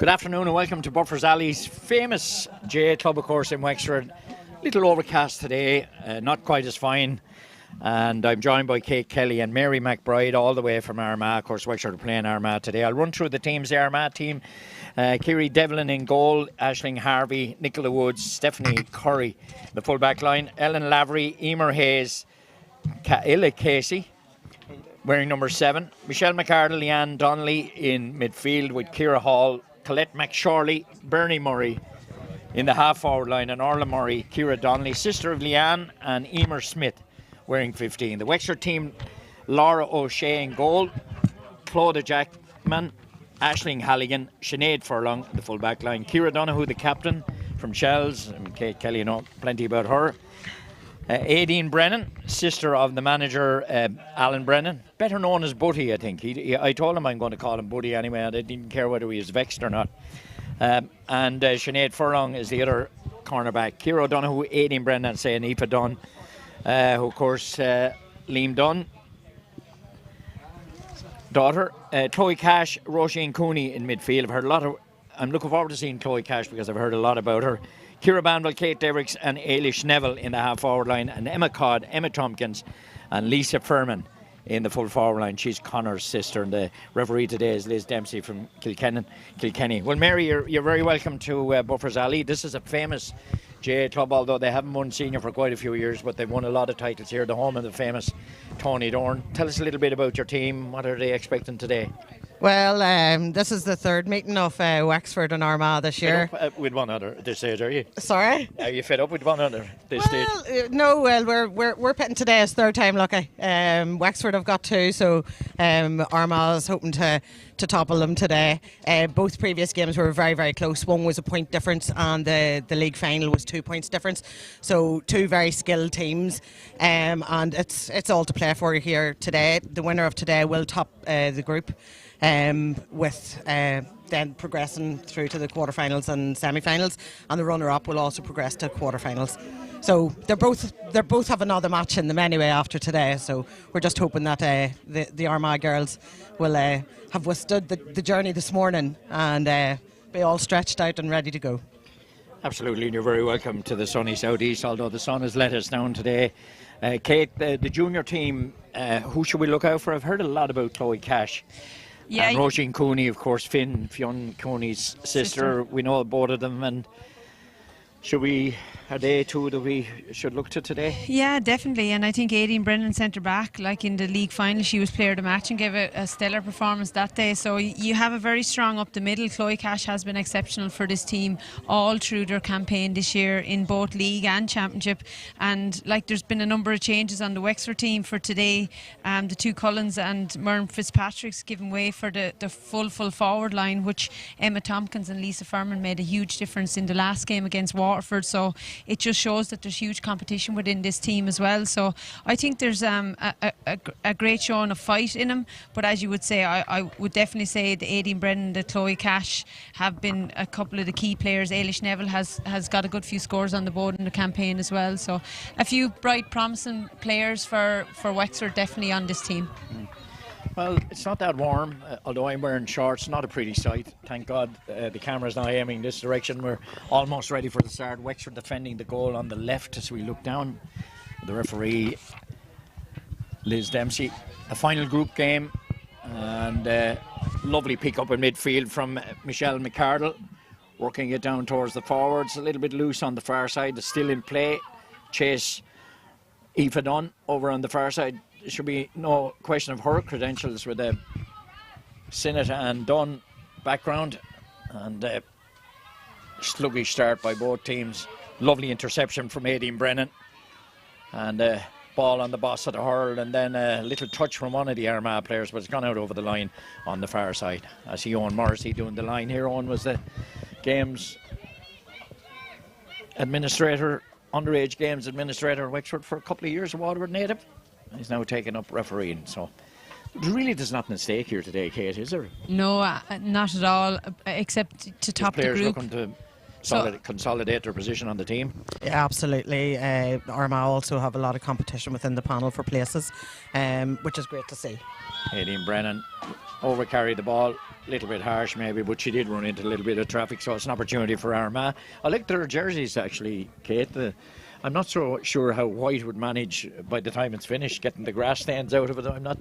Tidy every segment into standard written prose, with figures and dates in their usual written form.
Good afternoon and welcome to Buffer's Alley's famous GA Club, of course, in Wexford. Little overcast today, not quite as fine. And I'm joined by Kate Kelly and Mary McBride all the way from Armagh. Of course, Wexford are playing Armagh today. I'll run through the teams. The Armagh team: Kiri Devlin in goal, Aisling Harvey, Nicola Woods, Stephanie Curry, the full back line, Ellen Lavery, Emer Hayes, Illa Casey wearing number 7, Michelle McArdle, Leanne Donnelly in midfield with Ciara Hall, Colette McShorley, Bernie Murray in the half forward line, and Orla Murray, Ciara Donnelly, sister of Leanne, and Emer Smith wearing 15. The Wexford team: Laura O'Shea in goal, Claudia Jackman, Aisling Halligan, Sinead Furlong, the full back line, Ciara Donoghue, the captain from Shells, and Kate Kelly, you know plenty about her. Aideen Brennan, sister of the manager Alan Brennan, better known as Buddy, I think. I told him I'm going to call him Buddy anyway, and I didn't care whether he was vexed or not. And Sinead Furlong is the other cornerback. Ciara Donoghue, Aideen Brennan, saying Aoife Dunn, who of course Liam Dunn, daughter. Chloe Cash, Roisin Cooney in midfield. I'm looking forward to seeing Chloe Cash because I've heard a lot about her. Ciara Banville, Kate Devericks and Ailish Neville in the half forward line, and Emma Codd, Emma Tompkins and Lisa Furman in the full forward line. She's Connor's sister, and the referee today is Liz Dempsey from Kilkenny. Well, Mary, you're very welcome to Buffer's Alley. This is a famous GA club, although they haven't won senior for quite a few years, but they've won a lot of titles here, the home of the famous Tony Dorn. Tell us a little bit about your team. What are they expecting today? Well, this is the third meeting of Wexford and Armagh this year. Fed up, with one another at this stage, are you? Sorry? Are you fed up with one another at this stage? No, we're pitting today as third time lucky. Wexford have got 2, so Armagh is hoping to topple them today. Both previous games were very, very close. One was a point difference, and the league final was 2 points difference. So 2 very skilled teams, and it's all to play for here today. The winner of today will top the group. With then progressing through to the quarterfinals and semi-finals, and the runner-up will also progress to quarterfinals. So they both have another match in them anyway after today. So we're just hoping that the Armagh girls will have withstood the journey this morning and be all stretched out and ready to go. Absolutely, and you're very welcome to the sunny southeast, although the sun has let us down today. Kate, the junior team, who should we look out for? I've heard a lot about Chloe Cash. Yeah, and Roisin Cooney, of course, Fionn Cooney's sister. We know both of them, and are they two that we should look to today? Yeah, definitely. And I think Aideen Brennan centre back, like in the league final, she was player of the match and gave a stellar performance that day. So you have a very strong up the middle. Chloe Cash has been exceptional for this team all through their campaign this year in both league and championship. And like there's been a number of changes on the Wexford team for today. The 2 Cullens and Myrne Fitzpatrick's given way for the full forward line, which Emma Tompkins and Lisa Furman made a huge difference in the last game against Waterford. So it just shows that there's huge competition within this team as well. So I think there's a great showing of fight in them. But as you would say, I would definitely say the Aideen Brennan, the Chloe Cash have been a couple of the key players. Ailish Neville has got a good few scores on the board in the campaign as well. So a few bright, promising players for Wexford definitely on this team. Well, it's not that warm, although I'm wearing shorts. Not a pretty sight. Thank God the camera's now aiming this direction. We're almost ready for the start. Wexford defending the goal on the left as we look down. The referee, Liz Dempsey. A final group game, and lovely pick up in midfield from Michelle McArdle, working it down towards the forwards. A little bit loose on the far side. It's still in play. Chase Aoife Dunn over on the far side. There should be no question of her credentials with a Sinnott and Dunn background, and sluggish start by both teams. Lovely interception from Aideen Brennan, and ball on the boss of the hurl, and then a little touch from one of the Armagh players, but it's gone out over the line on the far side. I see Owen Morrissey doing the line here. Owen was the games administrator, underage games administrator at Wexford for a couple of years, a Waterford native. He's now taken up refereeing, so really there's nothing at stake here today, Kate, is there? No, not at all, except to top the group. Players looking to consolidate their position on the team. Yeah, absolutely. Armagh also have a lot of competition within the panel for places, which is great to see. Aideen Brennan overcarried the ball. A little bit harsh maybe, but she did run into a little bit of traffic, so it's an opportunity for Armagh. I like their jerseys actually, Kate. I'm not so sure how White would manage by the time it's finished, getting the grass stains out of it. I'm not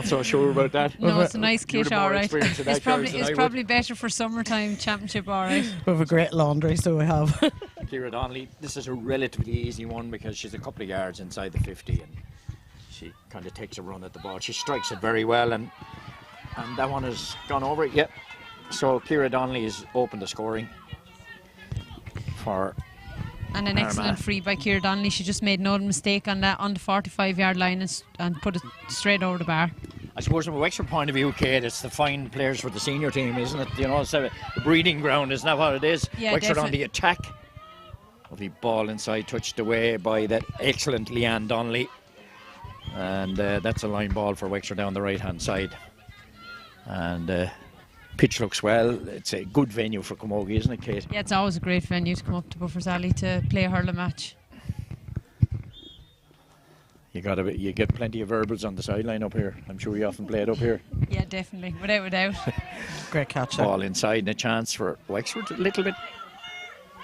so sure about that. No, it's a nice kit, all right. It's probably better for summertime championship, all right. We have a great laundry, so we have. Ciara Donnelly, this is a relatively easy one because she's a couple of yards inside the 50 and she kind of takes a run at the ball. She strikes it very well, and that one has gone over it. Yep. So Ciara Donnelly is open to scoring for and an excellent free by Ciara Donnelly. She just made no mistake on that, on the 45-yard line, and put it straight over the bar. I suppose from a Wexford point of view, Kate, it's the fine players for the senior team, isn't it? You know, it's a breeding ground, isn't that what it is? Yeah, Wexford definitely. on the attack. Lovely ball inside, touched away by that excellent Leanne Donnelly. And that's a line ball for Wexford down the right-hand side. And pitch looks well. It's a good venue for Camogie, isn't it, Kate? Yeah, it's always a great venue to come up to Buffers Alley to play a hurling match. You get plenty of verbals on the sideline up here. I'm sure you often play it up here. Yeah, definitely, without. Great catch. Ball inside and a chance for Wexford. A little bit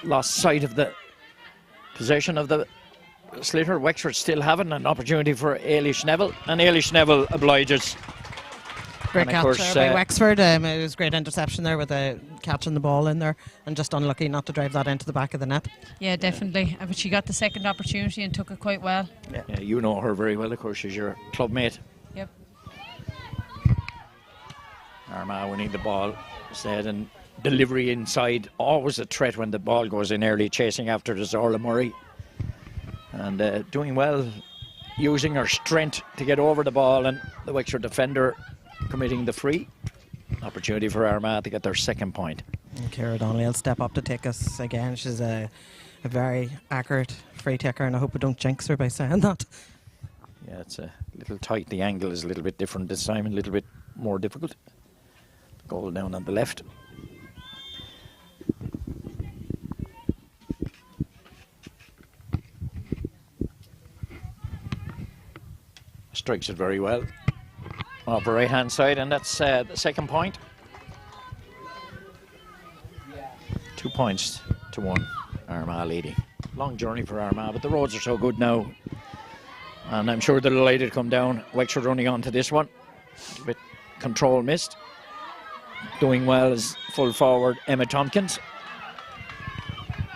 lost sight of the possession of the Slitter. Wexford still having an opportunity for Ailish Neville, and Ailish Neville obliges. Great And of catch course, by Wexford. It was great interception there with the catching the ball in there, and just unlucky not to drive that into the back of the net. Yeah, definitely. But she got the second opportunity and took it quite well. Yeah, you know her very well, of course. She's your club mate. Yep. Armagh winning the ball, said, and delivery inside, always a threat when the ball goes in early, chasing after the Zorla Murray. And doing well, using her strength to get over the ball, and the Wexford defender committing the free. Opportunity for Armagh to get their second point. And Ciara Donnelly will step up to take us again. She's a very accurate free taker, and I hope we don't jinx her by saying that. Yeah, it's a little tight. The angle is a little bit different this time, a little bit more difficult. Goal down on the left. Strikes it very well off the right hand side, and that's the second point. 2 points to 1. Armagh leading. Long journey for Armagh, but the roads are so good now, and I'm sure they're delighted to come down. Wexford running on to this one. A bit control missed. Doing well is full forward Emma Tompkins.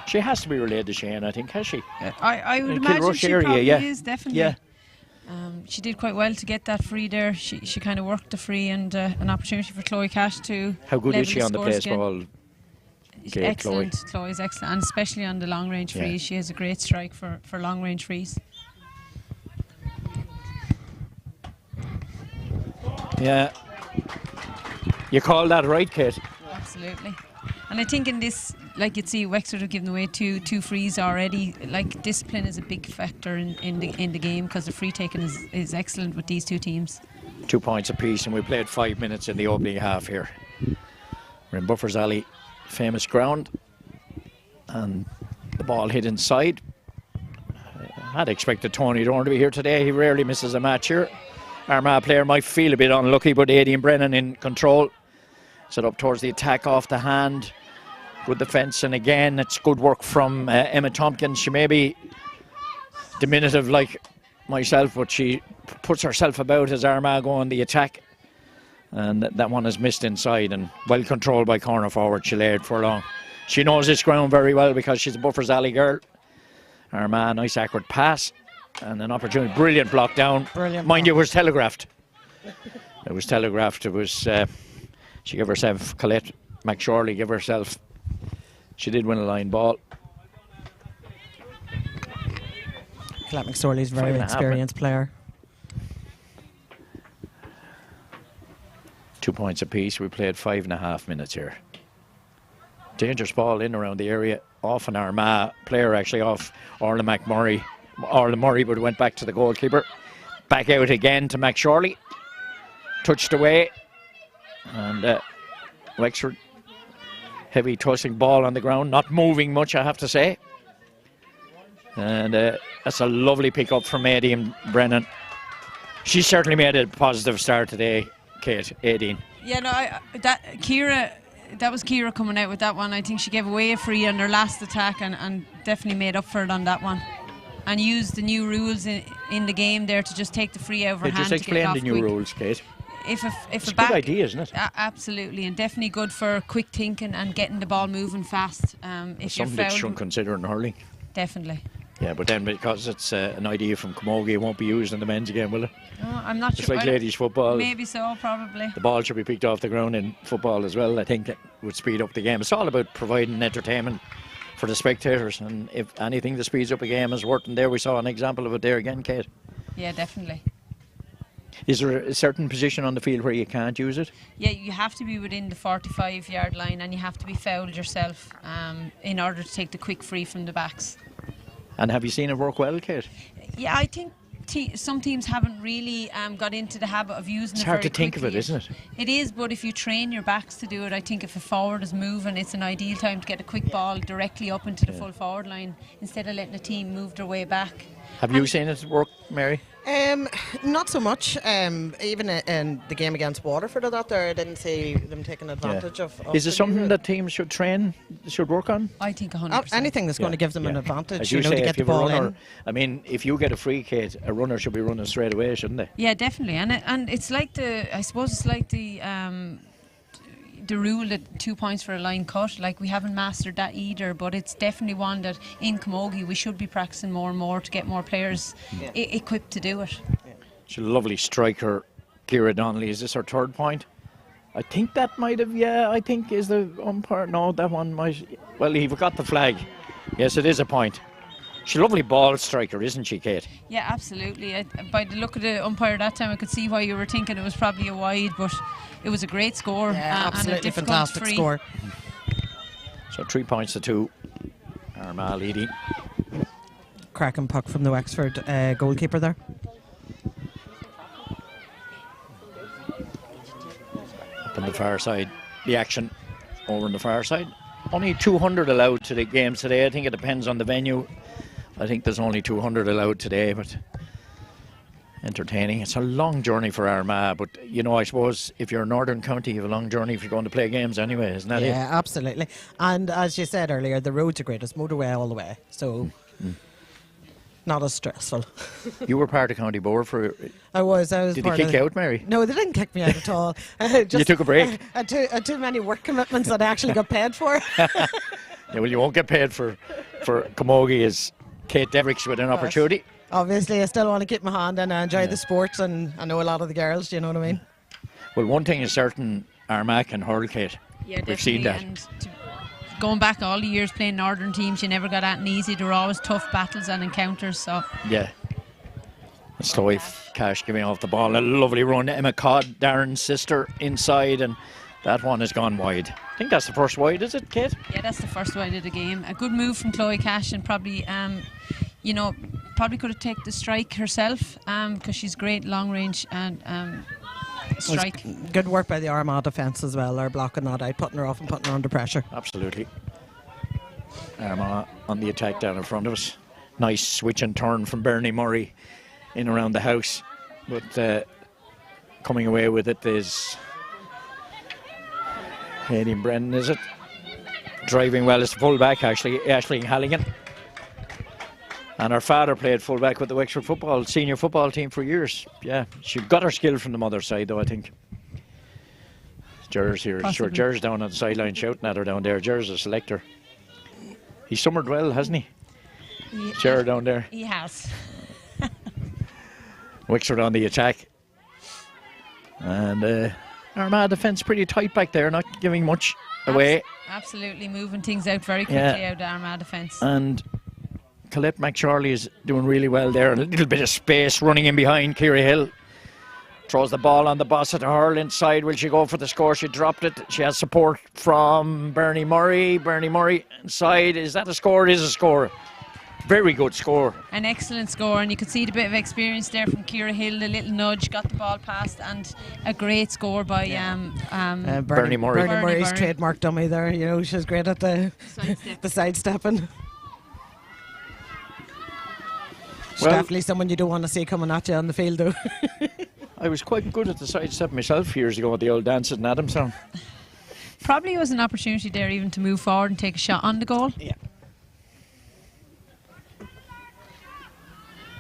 She has to be related to Shane, I think, has she? Yeah. I would In imagine Kilrush she area, probably yeah. is, definitely. Yeah. She did quite well to get that free there. She kind of worked the free, and an opportunity for Chloe Cash to How good is she on the scores place again. ball? Okay, Excellent. Chloe's excellent, and especially on the long range frees. She has a great strike for long range frees. Yeah. You call that right, Kate? Absolutely. And I think in this, like you'd see, Wexford have given away two frees already. Like, discipline is a big factor in the game, because the free taking is excellent with these two teams. 2 points apiece, and we played 5 minutes in the opening half here. We're in Buffers Alley, famous ground, and the ball hit inside. I had expected Tony Dorn to be here today. He rarely misses a match here. Armagh player might feel a bit unlucky, but Aidan Brennan in control. Set up towards the attack off the hand. Good defence, and again, it's good work from Emma Tompkins. She may be diminutive like myself, but she puts herself about as Armagh go on the attack. And that one is missed inside, and well controlled by corner forward Sinead Furlong. She knows this ground very well because she's a Buffers Alley girl. Armagh, nice accurate pass, and an opportunity. Brilliant block down. Brilliant Mind block. you, it was telegraphed. It was telegraphed. It was. She gave herself. Colette McSorley gave herself. She did win a line ball. Colette McSorley's a very 5.5 experienced player. 2 points apiece. We played 5.5 minutes here. Dangerous ball in around the area. Off an Armagh player, actually off Orla McMurray. Orla Murray, but it went back to the goalkeeper. Back out again to McSorley. Touched away. And Wexford, heavy tossing ball on the ground. Not moving much, I have to say. And that's a lovely pick up from Aidan Brennan. She certainly made a positive start today. Kate, 18. Yeah, no, that was Kira coming out with that one. I think she gave away a free on their last attack and definitely made up for it on that one. And used the new rules in the game there to just take the free out of her hand. Just explain the new rules, Kate. It's a good idea, isn't it? Absolutely, and definitely good for quick thinking and getting the ball moving fast. If something that you shouldn't consider in hurling. Definitely. Yeah, but then because it's an idea from Camogie, it won't be used in the men's game, will it? No, I'm not sure. It's like ladies football. Maybe so, probably. The ball should be picked off the ground in football as well. I think it would speed up the game. It's all about providing entertainment for the spectators, and if anything that speeds up a game is worth, and there we saw an example of it there again, Kate. Yeah, definitely. Is there a certain position on the field where you can't use it? Yeah, you have to be within the 45-yard line, and you have to be fouled yourself in order to take the quick free from the backs. And have you seen it work well, Kate? Yeah, I think some teams haven't really got into the habit of using it. It's hard to think of it, isn't it? It is, but if you train your backs to do it, I think if a forward is moving, it's an ideal time to get a quick ball directly up into the full forward line instead of letting the team move their way back. Have you seen it work, Mary? Not so much. Even in the game against Waterford, I didn't see them taking advantage of. Is it something that teams should work on? I think 100%. Anything that's going to give them an advantage, as you say, to get the ball in. I mean, if you get a free, Kate, a runner should be running straight away, shouldn't they? Yeah, definitely. And it's like I suppose it's like the rule that 2 points for a line cut. Like, we haven't mastered that either, but it's definitely one that in Camogie we should be practicing more and more to get more players equipped to do it. She's a lovely striker, Ciara Donnelly. Is this her third point? I think that might have, I think is the umpire. No, that one might. Well, he got the flag. Yes, it is a point. She's a lovely ball striker, isn't she, Kate? Yeah, absolutely. By the look of the umpire that time, I could see why you were thinking it was probably a wide, but it was a great score. Yeah, absolutely and a fantastic free score. So 3 points to 2. Armagh leading. Cracking puck from the Wexford goalkeeper there. Up on the far side, the action over on the far side. Only 200 allowed to the games today. I think it depends on the venue. I think there's only 200 allowed today, but entertaining. It's a long journey for Armagh, but I suppose if you're a northern county, you have a long journey if you're going to play games anyway, isn't that it? Yeah, absolutely. And as you said earlier, the roads are great. It's motorway all the way, so not as stressful. You were part of County Board for... I was. Did they kick you out, Mary? No, they didn't kick me out at all. You took a break? I had too many work commitments that I actually got paid for. Yeah, well, you won't get paid for Camogie as Kate Devricks with an opportunity. Obviously, I still want to keep my hand in. I enjoy the sports, and I know a lot of the girls. Do you know what I mean? Well, one thing is certain, Armagh can hurl, Kate. Yeah, we've seen that. And going back all the years playing northern teams, you never got that easy. There were always tough battles and encounters. So yeah. Slowly Cash giving off the ball. A lovely run. Emma Codd, Darren's sister, inside, and that one has gone wide. I think that's the first wide, is it, Kate? Yeah, that's the first wide of the game. A good move from Chloe Cash, and probably, probably could have taken the strike herself because she's great long range and strike. Good work by the Armagh defence as well. They're blocking that out, putting her off and putting her under pressure. Absolutely. Armagh on the attack down in front of us. Nice switch and turn from Bernie Murray in around the house, but coming away with it is Aileen Brennan, is it? Driving well as the full-back, actually, Aisling Halligan. And her father played full-back with the Wexford senior football team for years. Yeah, she got her skill from the mother's side, though, I think. Gers here. Sure, Gers down on the sideline shouting at her down there. Gers, a selector. He's summered well, hasn't he? Ger down there. He has. Wexford on the attack. And Armagh defence pretty tight back there, not giving much away. Absolutely, moving things out very quickly out of Armagh defence. And Colette McCharley is doing really well there. A little bit of space running in behind. Ciara Hill throws the ball on the boss at hurl inside. Will she go for the score? She dropped it. She has support from Bernie Murray. Bernie Murray inside. Is that a score? It is a score. Very good score. An excellent score, and you could see the bit of experience there from Ciara Hill. The little nudge, got the ball passed, and a great score by Bernie Murray. Bernie Murray's trademark dummy there. She's great at the sidestepping. She's definitely someone you don't want to see coming at you on the field, though. I was quite good at the sidestep myself years ago at the old dances in Adamstown. Probably was an opportunity there even to move forward and take a shot on the goal. Yeah.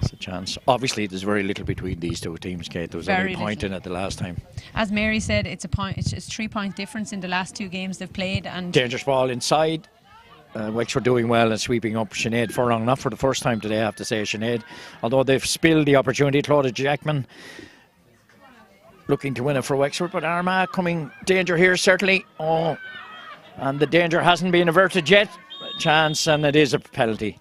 It's a chance. Obviously, there's very little between these two teams, Kate. There was only a point in it the last time. As Mary said, it's a point. It's 3-point difference in the last 2 games they've played. And dangerous ball inside. Wexford doing well and sweeping up Sinead Furlong. Not for the first time today, I have to say, Sinead. Although they've spilled the opportunity. Claudia Jackman looking to win it for Wexford, but Armagh coming danger here certainly. Oh, and the danger hasn't been averted yet. Chance, and it is a penalty.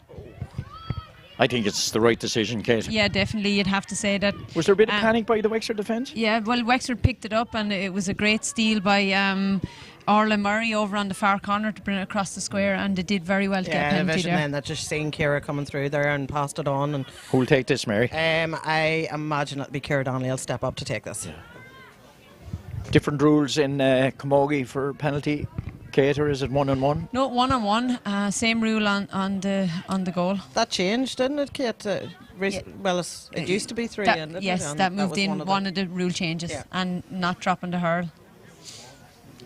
I think it's the right decision, Kate. Yeah, definitely. You'd have to say that. Was there a bit of panic by the Wexford defence? Yeah, well, Wexford picked it up, and it was a great steal by Orla Murray over on the far corner to bring it across the square, and they did very well to get a penalty there. Then that just seeing Ciara coming through there and passed it on. And who'll take this, Mary? I imagine it'll be Ciara Donnelly will step up to take this. Yeah. Different rules in Camogie for penalty, Kate, or is it 1-on-1? No, 1-on-1. Same rule on the goal. That changed, didn't it, Kate? Yeah. Well, it used to be 3. That moved in one of the rule changes, and not dropping the hurl.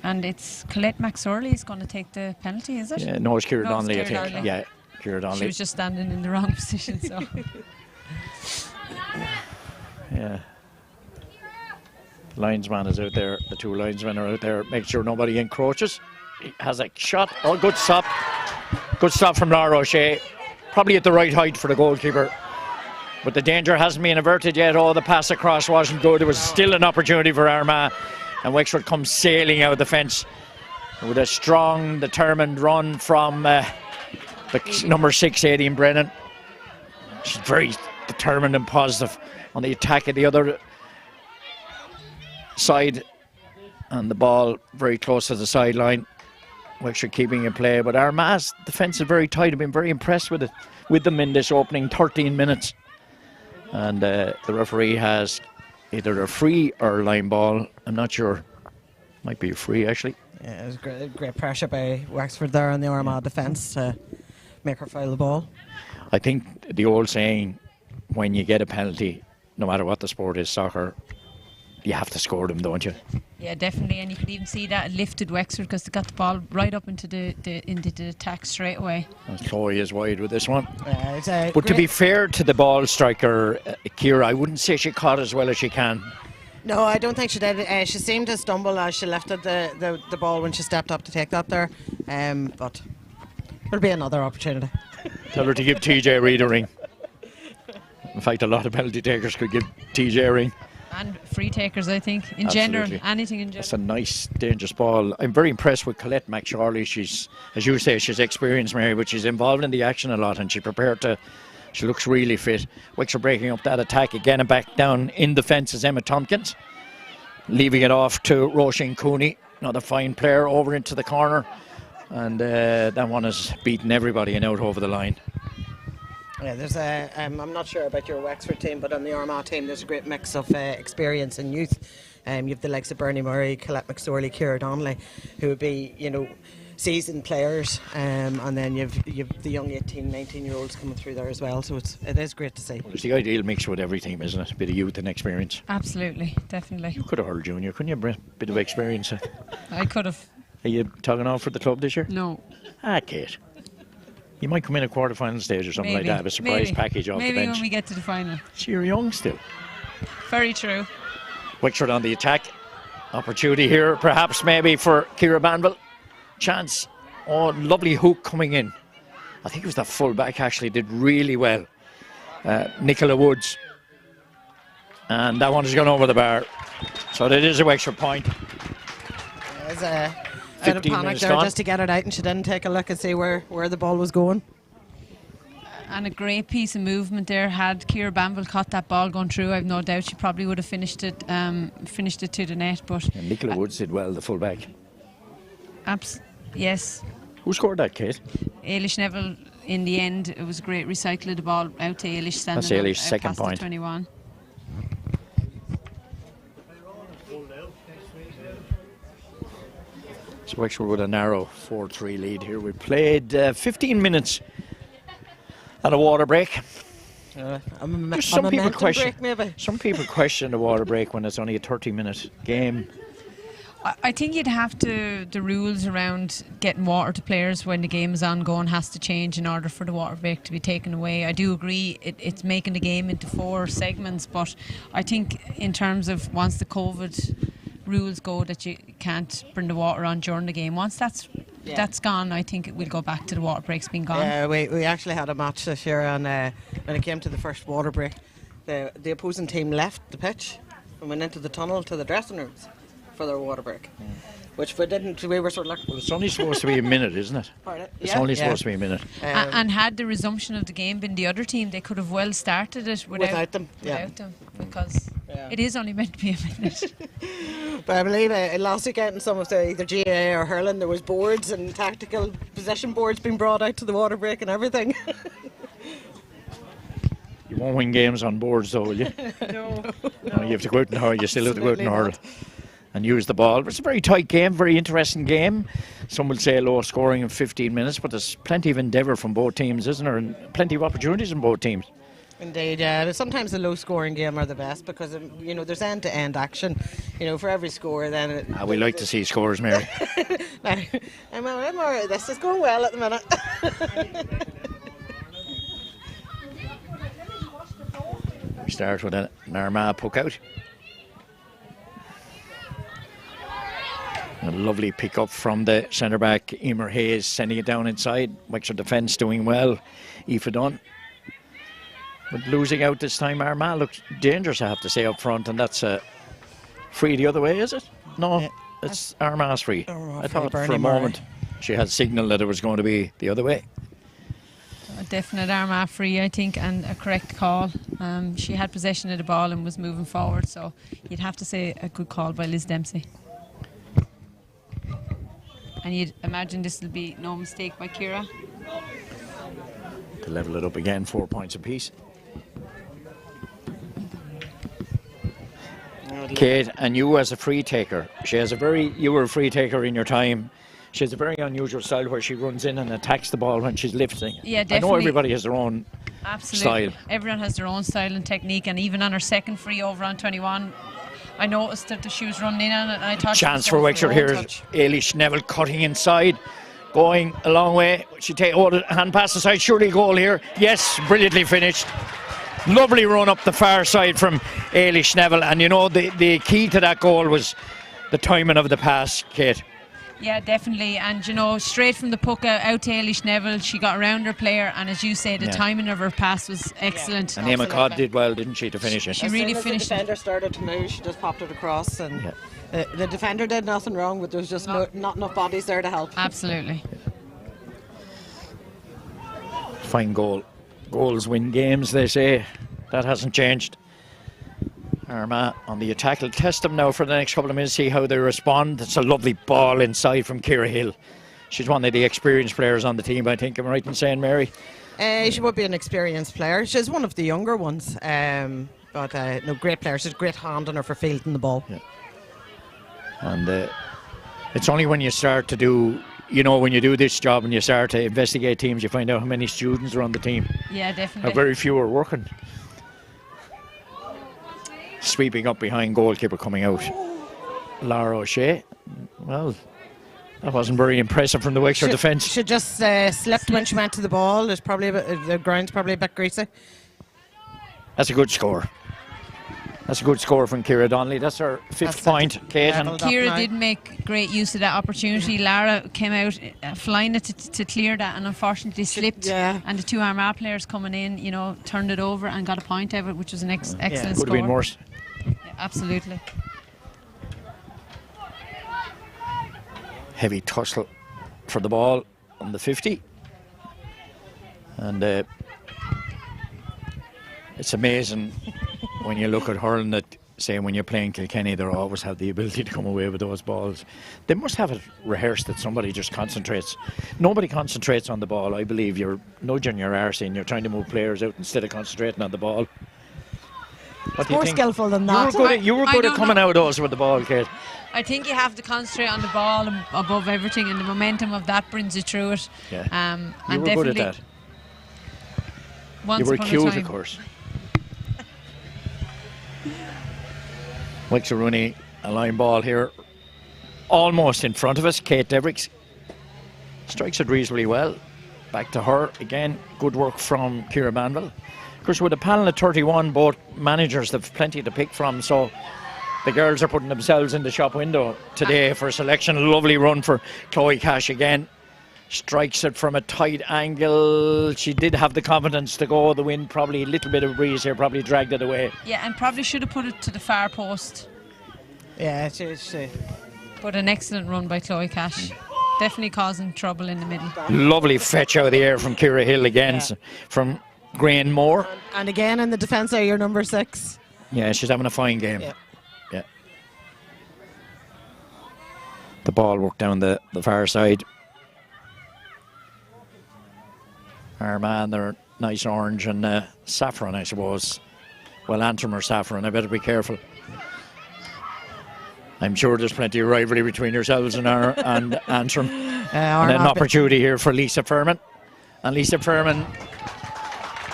And it's Colette McSorley is going to take the penalty, is it? Yeah, no, it's Ciara Donnelly, I think. Donnelly. Yeah, Ciara Donnelly. She was just standing in the wrong position, so. Yeah. The linesman is out there. The 2 linesmen are out there. Make sure nobody encroaches. He has a shot. Oh, good stop. Good stop from Laura O'Shea. Probably at the right height for the goalkeeper. But the danger hasn't been averted yet. Oh, the pass across wasn't good. It was still an opportunity for Armagh. And Wexford comes sailing out of the fence with a strong, determined run from the number 6, Aileen Brennan. She's very determined and positive on the attack of the other side. And the ball very close to the sideline. Wexford keeping in play. But Armagh's defence is very tight. I've been very impressed with them in this opening 13 minutes. And the referee has either a free or a line ball. I'm not sure. Might be a free, actually. Yeah, it was great pressure by Wexford there on the Armagh defence to make her foul the ball. I think the old saying, when you get a penalty, no matter what the sport is, soccer, you have to score them, don't you? Yeah, definitely. And you could even see that it lifted Wexford because they got the ball right up into the attack straight away. And Chloe is wide with this one. But to be fair to the ball striker, Ciara, I wouldn't say she caught as well as she can. No, I don't think she did. She seemed to stumble as she lifted the ball when she stepped up to take that there. But there'll be another opportunity. Tell her to give TJ Reid a ring. In fact, a lot of penalty takers could give TJ a ring. And free takers, I think, in Absolutely. general, anything in general. It's a nice, dangerous ball. I'm very impressed with Colette McSorley. She's, as you say, she's experienced, Mary, but she's involved in the action a lot, and she looks really fit. Wexford breaking up that attack again, and back down in the fence is Emma Tompkins, leaving it off to Roisin Cooney, another fine player, over into the corner, and that one has beaten everybody and out over the line. Yeah, there's I'm not sure about your Wexford team, but on the Armagh team there's a great mix of experience and youth. You have the likes of Bernie Murray, Colette McSorley, Ciara Donnelly, who would be, seasoned players, and then you've the young 18, 19-year-olds coming through there as well. So it is great to see. Well, it's the ideal mix with every team, isn't it? A bit of youth and experience. Absolutely, definitely. You could have hurled junior, couldn't you? A bit of experience. I could have. Are you talking off for the club this year? No. Kate. You might come in a quarter-final stage or something Maybe. like that. A surprise package off the bench. Maybe when we get to the final. So you're young still. Very true. Wexford on the attack. Opportunity here, perhaps, maybe for Ciara Banville. Chance. Oh, lovely hook coming in. I think it was the full-back actually did really well. Nicola Woods. And that one has gone over the bar. So that is a Wexford point. There's a bit of panic there just to get it out, and she didn't take a look and see where the ball was going. And a great piece of movement there. Had Ciara Banville caught that ball going through, I've no doubt she probably would have finished it to the net. But and Nicola Woods did well, the full-back. Yes. Who scored that, Kate? Ailish Neville. In the end, it was a great recycle of the ball out to Ailish, standing That's Ailish's second past point. The 21. So Wexford with a narrow 4-3 lead here. We played 15 minutes at a water break. A Some people momentum question. break, maybe. Some people question the water break when it's only a 30-minute game. I think you'd have to, the rules around getting water to players when the game is ongoing has to change in order for the water break to be taken away. I do agree it's making the game into 4 segments, but I think in terms of once the COVID rules go that you can't bring the water on during the game, once that's gone, I think it will go back to the water breaks being gone. Yeah, we actually had a match this year, and when it came to the first water break, the opposing team left the pitch and went into the tunnel to the dressing rooms for their water break, which we were sort of like... Well, it's only supposed to be a minute, isn't it? Pardon? It's only supposed to be a minute. And had the resumption of the game been the other team, they could have well started it without them. Because it is only meant to be a minute. But I believe last weekend in some of the either GAA or hurling, there was boards and tactical possession boards being brought out to the water break and everything. You won't win games on boards, though, will you? No. You have to go out and hurl. You still have to go out and hurl and use the ball. It's a very tight game, very interesting game. Some will say low scoring in 15 minutes, but there's plenty of endeavour from both teams, isn't there? And plenty of opportunities in both teams. Indeed, yeah. But sometimes the low-scoring game are the best because there's end-to-end action. For every score, then. We like to see scores, Mary. No, I'm all right. This is going well at the minute. We start with an Armagh puck out. A lovely pick up from the centre back, Emer Hayes, sending it down inside. Wexford defence doing well. Aoife Dunn. But losing out this time, Armagh looks dangerous, I have to say, up front, and that's free the other way, is it? No, it's Armagh's free. I thought for a moment she had signal that it was going to be the other way. A definite Armagh free, I think, and a correct call. She had possession of the ball and was moving forward, so you'd have to say a good call by Liz Dempsey. And you'd imagine this will be no mistake by Ciara. To level it up again, 4 points apiece. Kate, and you as a free taker, you were a free taker in your time. She has a very unusual style where she runs in and attacks the ball when she's lifting. Yeah, definitely. I know everybody has their own Absolutely. style. Everyone has their own style and technique, and even on her second free over on 21, I noticed that she was running in on it, and I thought chance for Wexford here is Ailey Neville cutting inside, going a long way. She take the hand pass aside, surely goal here. Yes, brilliantly finished. Lovely run up the far side from Ailey Neville, and the key to that goal was the timing of the pass, Kate. Yeah, definitely. And, straight from the puck out to Ailey Neville, she got around her player, and as you say, the timing of her pass was excellent. And Emma Codd did well, didn't she, to finish it? She really finished the defender started to move, she just popped it across, and the defender did nothing wrong, but there was just not enough bodies there to help. Absolutely. Fine goal. Goals win games, they say. That hasn't changed. Armagh on the attack. I'll test them now for the next couple of minutes, see how they respond. It's a lovely ball inside from Ciara Hill. She's one of the experienced players on the team, I think. Am I right in saying, Mary? She would be an experienced player. She's one of the younger ones. But great player. She's a great hand on her for fielding the ball. Yeah. And it's only when you start to do, when you do this job and you start to investigate teams, you find out how many students are on the team. Yeah, definitely. How very few are working. Sweeping up behind goalkeeper coming out. Lara O'Shea. Well, that wasn't very impressive from the Wexford defence. She just slipped when she went to the ball. There's probably the ground's probably a bit greasy. That's a good score. That's a good score from Ciara Donnelly. That's her fifth point, Kate. And Ciara did make great use of that opportunity. Lara came out flying it to clear that, and unfortunately slipped. Yeah. And the two Armagh players coming in, turned it over and got a point out of it, which was an excellent score. Could have been worse. Yeah, absolutely. Heavy tussle for the ball on the 50. And it's amazing when you look at hurling that, say, when you're playing Kilkenny, they always have the ability to come away with those balls. They must have it rehearsed that somebody just concentrates. Nobody concentrates on the ball. I believe you're nudging your arse and you're trying to move players out instead of concentrating on the ball. What do you more think? skillful than that. You were good at coming out of those with the ball, Kate. I think you have to concentrate on the ball above everything, and the momentum of that brings you through it. Yeah. And you were definitely good at that. once You were upon a cute, time. of course. Wexford Rooney, a line ball here, almost in front of us. Kate Devricks strikes it reasonably well. Back to her again. Good work from Ciara Manville. Of course, with a panel of 31, both managers have plenty to pick from, so the girls are putting themselves in the shop window today for selection. Lovely run for Chloe Cash again. Strikes it from a tight angle. She did have the confidence to go. The wind, probably a little bit of a breeze here, probably dragged it away. Yeah, and probably should have put it to the far post. Yeah, she. But an excellent run by Chloe Cash. Definitely causing trouble in the middle. Lovely fetch out of the air from Ciara Hill again, Yeah. from Grain Moore. And again in the defence there, your number 6. Yeah, she's having a fine game. Yeah. Yeah. The ball worked down the far side. Armagh, they're nice orange and saffron, I suppose. Well, Antrim or saffron, I better be careful. I'm sure there's plenty of rivalry between yourselves and Antrim. And an opportunity here for Lisa Furman. And Lisa Furman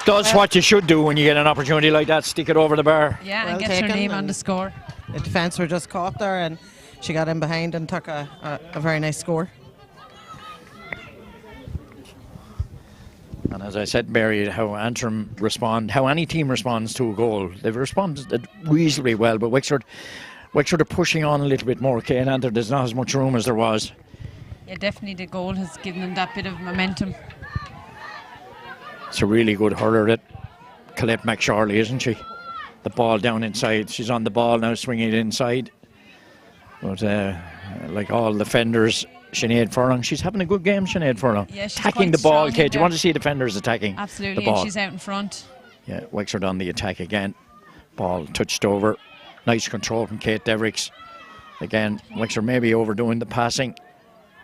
does what you should do when you get an opportunity like that, stick it over the bar. Yeah, Well and gets her taken, name on and the score. The defence were just caught there, and she got in behind and took a very nice score. And as I said, Mary, how Antrim respond, how any team responds to a goal, they've responded reasonably well, but Wexford are pushing on a little bit more, Kane, and there's not as much room as there was. Yeah, definitely the goal has given them that bit of momentum. It's a really good hurler, that Colette McShorley, isn't she? The ball down inside. She's on the ball now, swinging it inside. But like all defenders, Sinead Furlong, she's having a good game, Sinead Furlong. Yeah, she's attacking quite the ball, strong Kate. in You want there. to see defenders attacking Absolutely, the ball. and she's out in front. Yeah, Wexford on the attack again. Ball touched over. Nice control from Kate Devricks. Again, Wexford maybe overdoing the passing.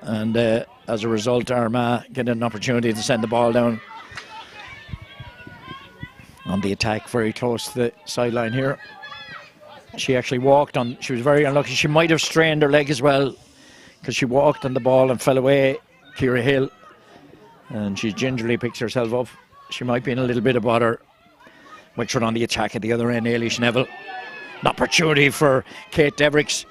And as a result, Armagh get an opportunity to send the ball down. On the attack, very close to the sideline here. She actually walked on, she was very unlucky. She might have strained her leg as well, because she walked on the ball and fell away, Ciara Hill. And she gingerly picks herself up. She might be in a little bit of bother. Wexford on the attack at the other end, Ailish Neville. An opportunity for Kate Devricks.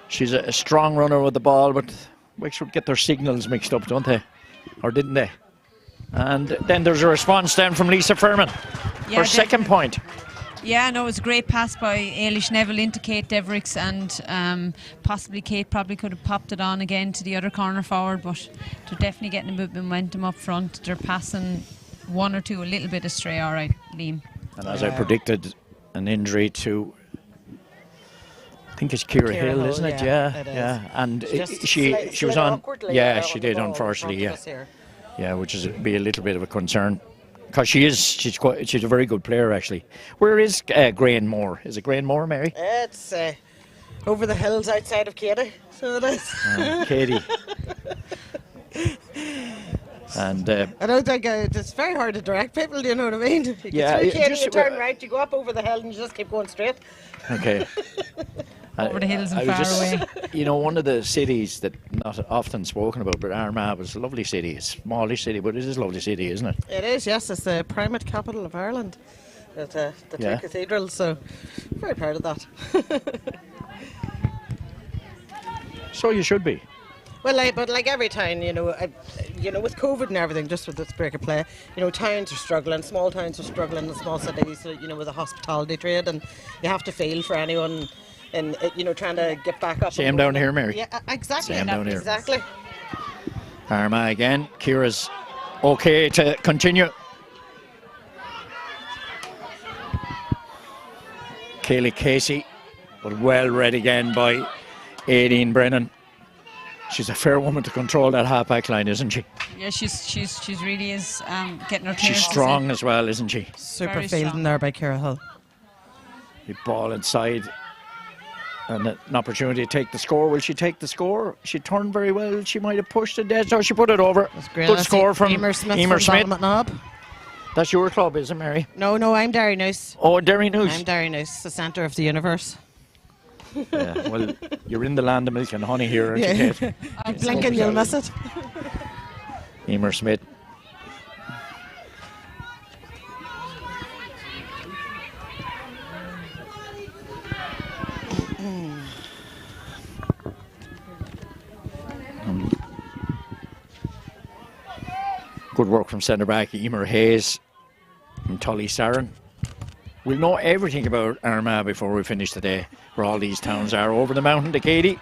She's a strong runner with the ball, but Wexford get their signals mixed up, don't they? Or didn't they? And then there's a response down from Lisa Furman. Yeah, Her second point. Yeah, no, it was a great pass by Ailish Neville into Kate Devricks, and possibly Kate probably could have popped it on again to the other corner forward, but they're definitely getting a bit of momentum up front. They're passing one or two a little bit astray, all right, Liam. And as I predicted, an injury to, I think it's Ciara Hill, isn't it? Yeah, it is. Yeah. And Just she slid was on. awkwardly Yeah, there she on the did, ball in unfortunately. front Yeah, of us here. yeah, which is be a little bit of a concern. Because she's a very good player, actually. Where is Grain Moore? Is it Grain Moore, Mary? It's over the hills outside of Katie, so it is. Katie. And I don't think it's very hard to direct people, do you know what I mean? You get Yeah, through it Katie, just- you turn right, you go up over the hill and you just keep going straight. okay. Over the hills and I was far just, away. You know, one of the cities that not often spoken about, but Armagh was a lovely city. It's a smallish city, but it is a lovely city, isn't it? It is, yes, it's the primate capital of Ireland. At the Yeah. two cathedrals, so very proud of that. So you should be. Well, but like every town, you know, with COVID and everything, just with this break of play, you know, towns are struggling, small towns are struggling, the small cities, you know, with the hospitality trade, and you have to feel for anyone, and you know, trying to get back up. Same down here, Mary. Yeah, exactly. Same down here. Exactly. Armagh again. Ciara's okay to continue. Kaylee Casey, but well read again by Aideen Brennan. She's a fair woman to control that half-back line, isn't she? Yeah, she's really is getting her She's clearance. strong as well, isn't she? Super Very fielding strong. there by Ciara Hill. The ball inside. And an opportunity to take the score. Will she take the score? She turned very well. She might have pushed it dead. So she put it over. That's great. Good I see score from Emer Smith. Emer from Smith. Ballymote Knob. That's your club, is it, Mary? No, I'm Derry Noose. Oh, Derry News. I'm Derry Noose, the centre of the universe. Yeah, well, you're in the land of milk and honey here, aren't you, Yeah. Kate? Blink and you'll miss it. Emer Smith. Good work from centre back Emer Hayes and Tully Sarin. We'll know everything about Armagh before we finish today, where all these towns are. Over the mountain to Katie.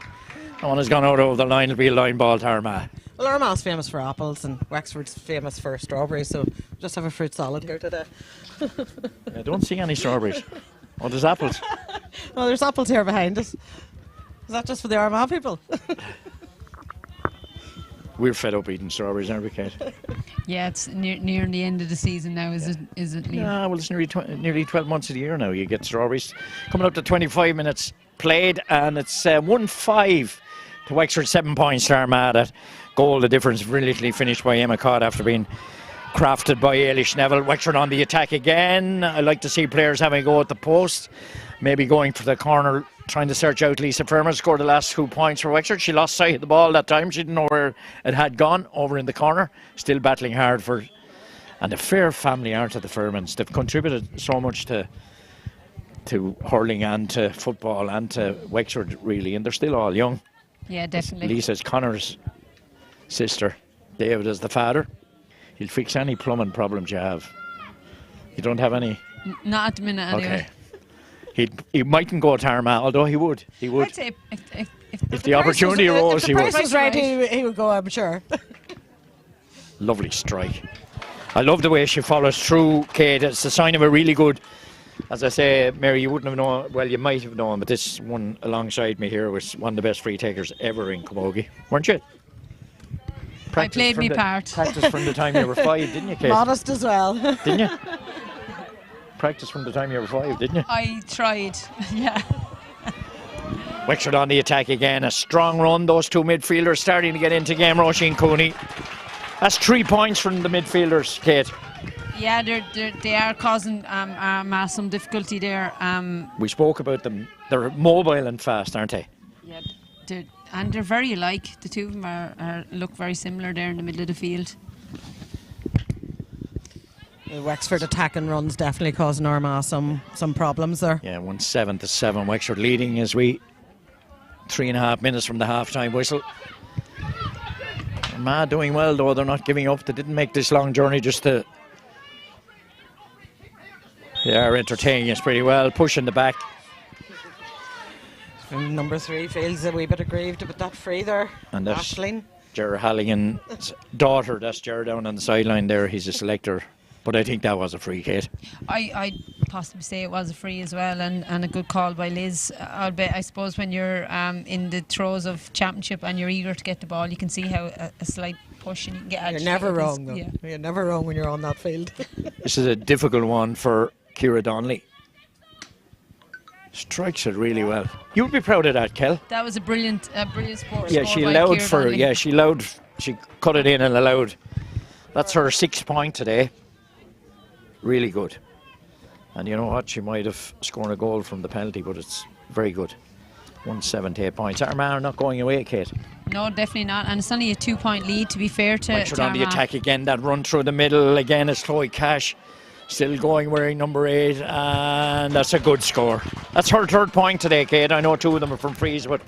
No one has gone out over the line. It'll be a line ball to Armagh. Well, Armagh's famous for apples and Wexford's famous for strawberries, so just have a fruit salad here today. I don't see any strawberries. Oh, there's apples. Well, there's apples here behind us. Is that just for the Armagh people? We're fed up eating strawberries, aren't we, Kate? Yeah, it's near the end of the season now, is it, Liam? Yeah, well, it's nearly 12 months of the year now. You get strawberries. Coming up to 25 minutes played, and it's 1-5 to Wexford, 7 points to Armagh. That goal, the difference, brilliantly finished by Emma Codd after being crafted by Ailish Neville. Wexford on the attack again. I like to see players having a go at the post, maybe going for the corner, trying to search out Lisa Ferman. Scored the last 2 points for Wexford. She lost sight of the ball that time. She didn't know where it had gone, over in the corner. Still battling hard for. And a fair family, aren't they, the Fermans? They've contributed so much to hurling and to football and to Wexford, really, and they're still all young. Yeah, definitely. Lisa's Connor's sister. David is the father. He'll fix any plumbing problems you have. You don't have any? Not at the minute, anyway. Okay. He mightn't go to Armagh, although he would. He would. I'd say if the opportunity arose, he would. If the price was right, he would go, I'm sure. Lovely strike. I love the way she follows through, Kate. It's a sign of a really good. As I say, Mary, you wouldn't have known. Well, you might have known, but this one alongside me here was one of the best free takers ever in Camogie, weren't you? I played me part. Practice from the time you were 5, didn't you, Kate? Modest as well. Didn't you? Practice from the time you were 5, didn't you? I tried, yeah. Wexford on the attack again. A strong run. Those two midfielders starting to get into game. Roisin Cooney. That's 3 points from the midfielders, Kate. Yeah, they are causing Armagh some difficulty there. We spoke about them. They're mobile and fast, aren't they? Yeah, they're very alike. The two of them look very similar there in the middle of the field. Wexford attack and runs definitely causing Armagh some problems there. Yeah, 1-7 to 7. Wexford leading as we 3.5 minutes from the half-time whistle. Armagh doing well, though. They're not giving up. They didn't make this long journey just to. They are entertaining us pretty well, pushing the back. Number 3 feels a wee bit aggrieved about that free there. And that's Aisling. Ger Halligan's daughter. That's Ger down on the sideline there. He's a selector. But I think that was a free, Kate. I'd possibly say it was a free as well, and a good call by Liz. I suppose when you're in the throes of championship and you're eager to get the ball, you can see how a slight push and you can get agitated. You're never wrong, though. Yeah. You're never wrong when you're on that field. This is a difficult one for Ciara Donnelly. Strikes it really well. You would be proud of that, Kel. That was a brilliant sport. Yeah, she allowed for. Yeah, she cut it in and allowed. That's her 6th point today. Really good. And you know what? She might have scored a goal from the penalty, but it's very good. 1-7 to 8 points. Armagh are not going away, Kate. No, definitely not. And it's only a 2-point lead, to be fair to Wexford on the Armagh. attack again. That run through the middle again is Chloe Cash. Still going, wearing number 8. And that's a good score. That's her 3rd point today, Kate. I know 2 of them are from frees, but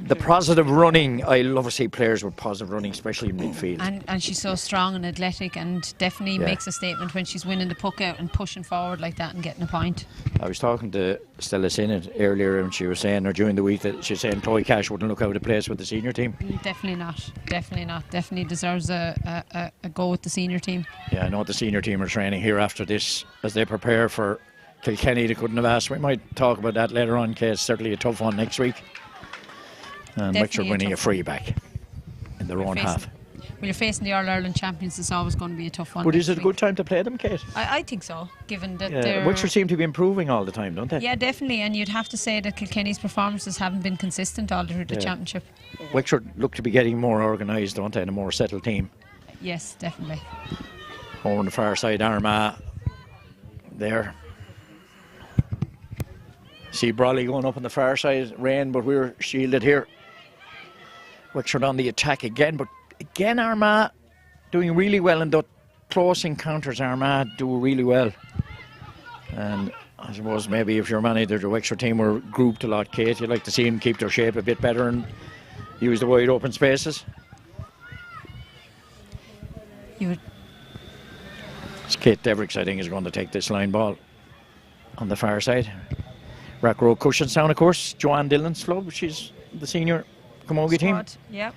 the positive running, I love to see players with positive running, especially in midfield. And she's so strong and athletic, and definitely makes a statement when she's winning the puck out and pushing forward like that and getting a point. I was talking to Stella Sinnott earlier, and she was saying, or during the week, that she was saying Chloe Cash wouldn't look out of place with the senior team. Definitely not. Definitely deserves a go with the senior team. Yeah, I know the senior team are training here after this as they prepare for Kilkenny. They couldn't have asked. We might talk about that later on, Kate. Certainly a tough one next week. And Wexford winning a free back in their own half. When you're facing the All-Ireland champions, it's always going to be a tough one. But is it a good time to play them, Kate? I think so, given that they're... Wexford seem to be improving all the time, don't they? Yeah, definitely, and you'd have to say that Kilkenny's performances haven't been consistent all through the championship. Wexford look to be getting more organised, don't they, and a more settled team. Yes, definitely. Over on the far side, Armagh there. See Brawley going up on the far side, rain, but we're shielded here. Wexford on the attack again, but again Armagh doing really well in the close encounters. Armagh do really well, and I suppose maybe if your manager, the Wexford team were grouped a lot, Kate, you'd like to see them keep their shape a bit better and use the wide open spaces. You would. It's Kate Devericks, I think, is going to take this line ball on the far side. Rack Row Cushinstown, of course. Joanne Dillon's club. She's the senior camogie team. Yep.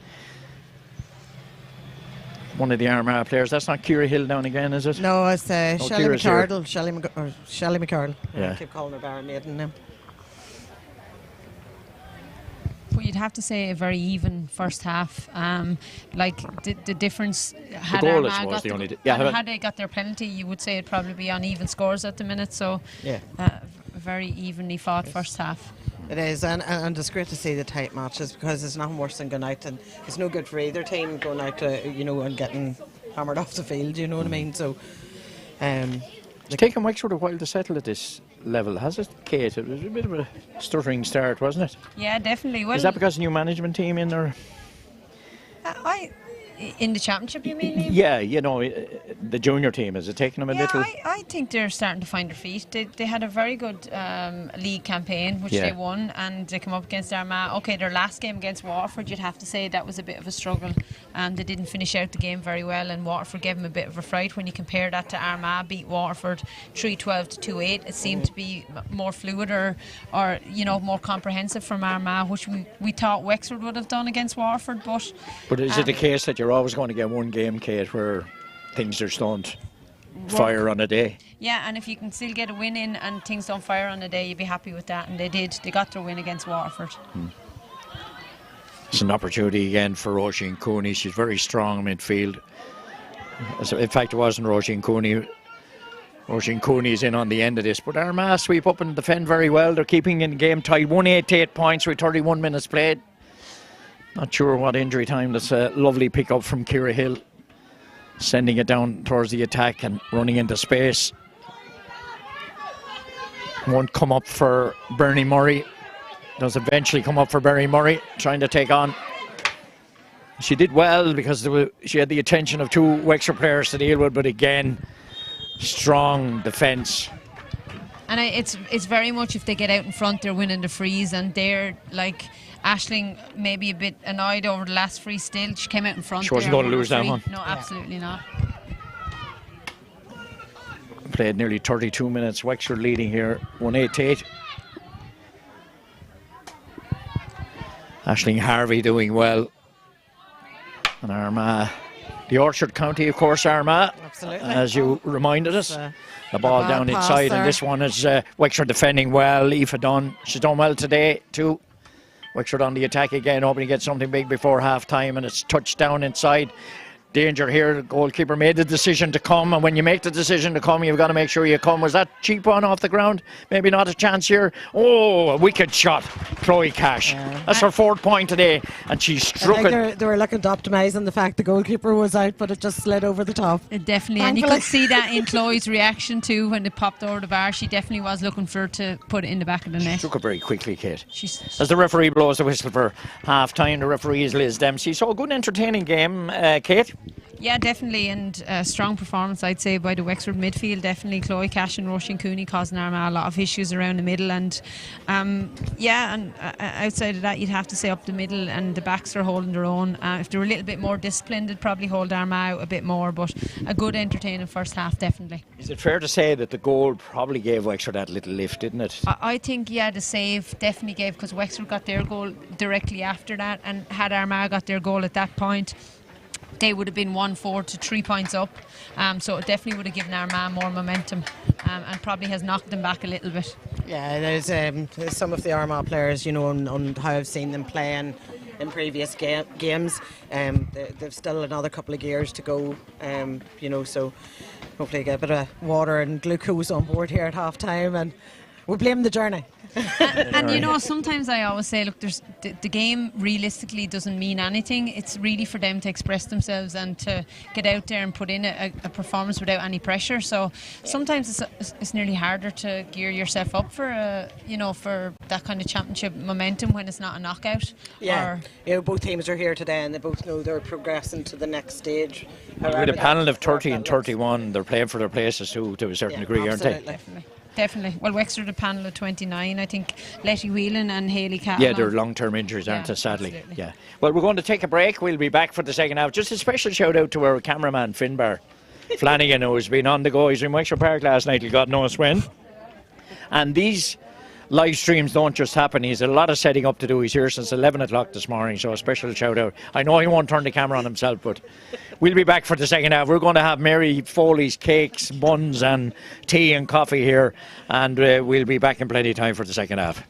One of the Armagh players. That's not Ciara Hill down again, is it? No, it's Shelley Ciara's here. McCardle. Shelley McCardle. Yeah. I keep calling her Baron Maiden now. But you'd have to say a very even first half. The difference had goal, I Armagh suppose, got the only had they got their penalty, you would say it'd probably be on even scores at the minute. So Yeah. very evenly fought first half. It is, and it's great to see the tight matches, because there's nothing worse than going out, and it's no good for either team going out to, and getting hammered off the field, you know what I mean? So, It's taken Wexford a while to settle at this level, has it, Kate? It was a bit of a stuttering start, wasn't it? Yeah, definitely. Well, Is that because the new management team in there? In the championship, you mean? Liam? Yeah, the junior team, is it taking them a little? I think they're starting to find their feet. They had a very good league campaign, which they won, and they come up against Armagh. Okay, their last game against Waterford, you'd have to say that was a bit of a struggle. They didn't finish out the game very well, and Waterford gave them a bit of a fright. When you compare that to Armagh beat Waterford 3-12 to 2-8, it seemed to be more fluid or more comprehensive from Armagh, which we thought Wexford would have done against Waterford. But is it the case that you're always going to get one game, Kate, where things just don't fire on a day? Yeah, and if you can still get a win in and things don't fire on a day, you'd be happy with that, and they did. They got their win against Waterford. It's an opportunity again for Roisin Cooney. She's very strong in midfield. In fact, it wasn't Roisin Cooney. Roisin Cooney's in on the end of this, but Armagh sweep up and defend very well. They're keeping in the game tight. 188 points with 31 minutes played. Not sure what injury time. That's a lovely pick up from Ciara Hill, sending it down towards the attack and running into space. Won't come up for Bernie Murray. Does eventually come up for Bernie Murray, trying to take on. She did well because she had the attention of two Wexford players to deal with, but again, strong defence. And it's very much, if they get out in front, they're winning the frees, and they're like Aisling maybe a bit annoyed over the last free still. She came out in front. She wasn't going to lose that one. No, absolutely not. Played nearly 32 minutes. Wexford leading here 1-8. Aisling Harvey doing well. And Armagh, the Orchard County, of course, Armagh. Absolutely. As you reminded us. The ball bad down pass inside, there. and this one is Wexford defending well. Aoife Dunn, she's done well today too. Wexford on the attack again, hoping to get something big before half time, and it's touched down inside. Danger here. The goalkeeper made the decision to come, and when you make the decision to come, you've got to make sure you come. Was that cheap one off the ground? Maybe not a chance here. Oh, a wicked shot, Chloe Cash. That's her 4th point today, and she struck it. They were looking to optimise on the fact the goalkeeper was out, but it just slid over the top. Definitely, and you could see that in Chloe's reaction too when it popped over the bar. She definitely was looking for it to put it in the back of the net. Struck it very quickly, Kate. She's As the referee blows the whistle for half time, the referee is Liz Dempsey. So a good entertaining game, Kate. Yeah, definitely, and a strong performance, I'd say, by the Wexford midfield. Definitely, Chloe Cash and Roisin Cooney causing Armagh a lot of issues around the middle, and outside of that, you'd have to say up the middle, and the backs are holding their own. If they were a little bit more disciplined, it'd probably hold Armagh out a bit more, but a good, entertaining first half, definitely. Is it fair to say that the goal probably gave Wexford that little lift, didn't it? I think, yeah, the save definitely gave, because Wexford got their goal directly after that, and had Armagh got their goal at that point, they would have been 1-4 to 3 points up, so it definitely would have given Armagh more momentum, and probably has knocked them back a little bit. Yeah, there's some of the Armagh players, on how I've seen them playing in previous games. They've still another couple of years to go, so hopefully get a bit of water and glucose on board here at half time, and we blame the journey. And sometimes I always say, look, there's the game realistically doesn't mean anything. It's really for them to express themselves and to get out there and put in a performance without any pressure. So sometimes it's nearly harder to gear yourself up for for that kind of championship momentum when it's not a knockout. Yeah, both teams are here today, and they both know they're progressing to the next stage. With a panel of 30 and 31, they're playing for their places too, to a certain degree, aren't they? Definitely. Definitely. Well, Wexford a panel of 29. I think Letty Whelan and Hayley Catlin. Yeah, they're long-term injuries, aren't they, sadly? Absolutely. Yeah. Well, we're going to take a break. We'll be back for the second half. Just a special shout-out to our cameraman, Finbar Flanagan, who's been on the go. He's in Wexford Park last night, God knows when. And these live streams don't just happen. He's a lot of setting up to do. He's here since 11 o'clock this morning, so a special shout out. I know he won't turn the camera on himself, but we'll be back for the second half. We're going to have Mary Foley's cakes, buns and tea and coffee here, and we'll be back in plenty of time for the second half.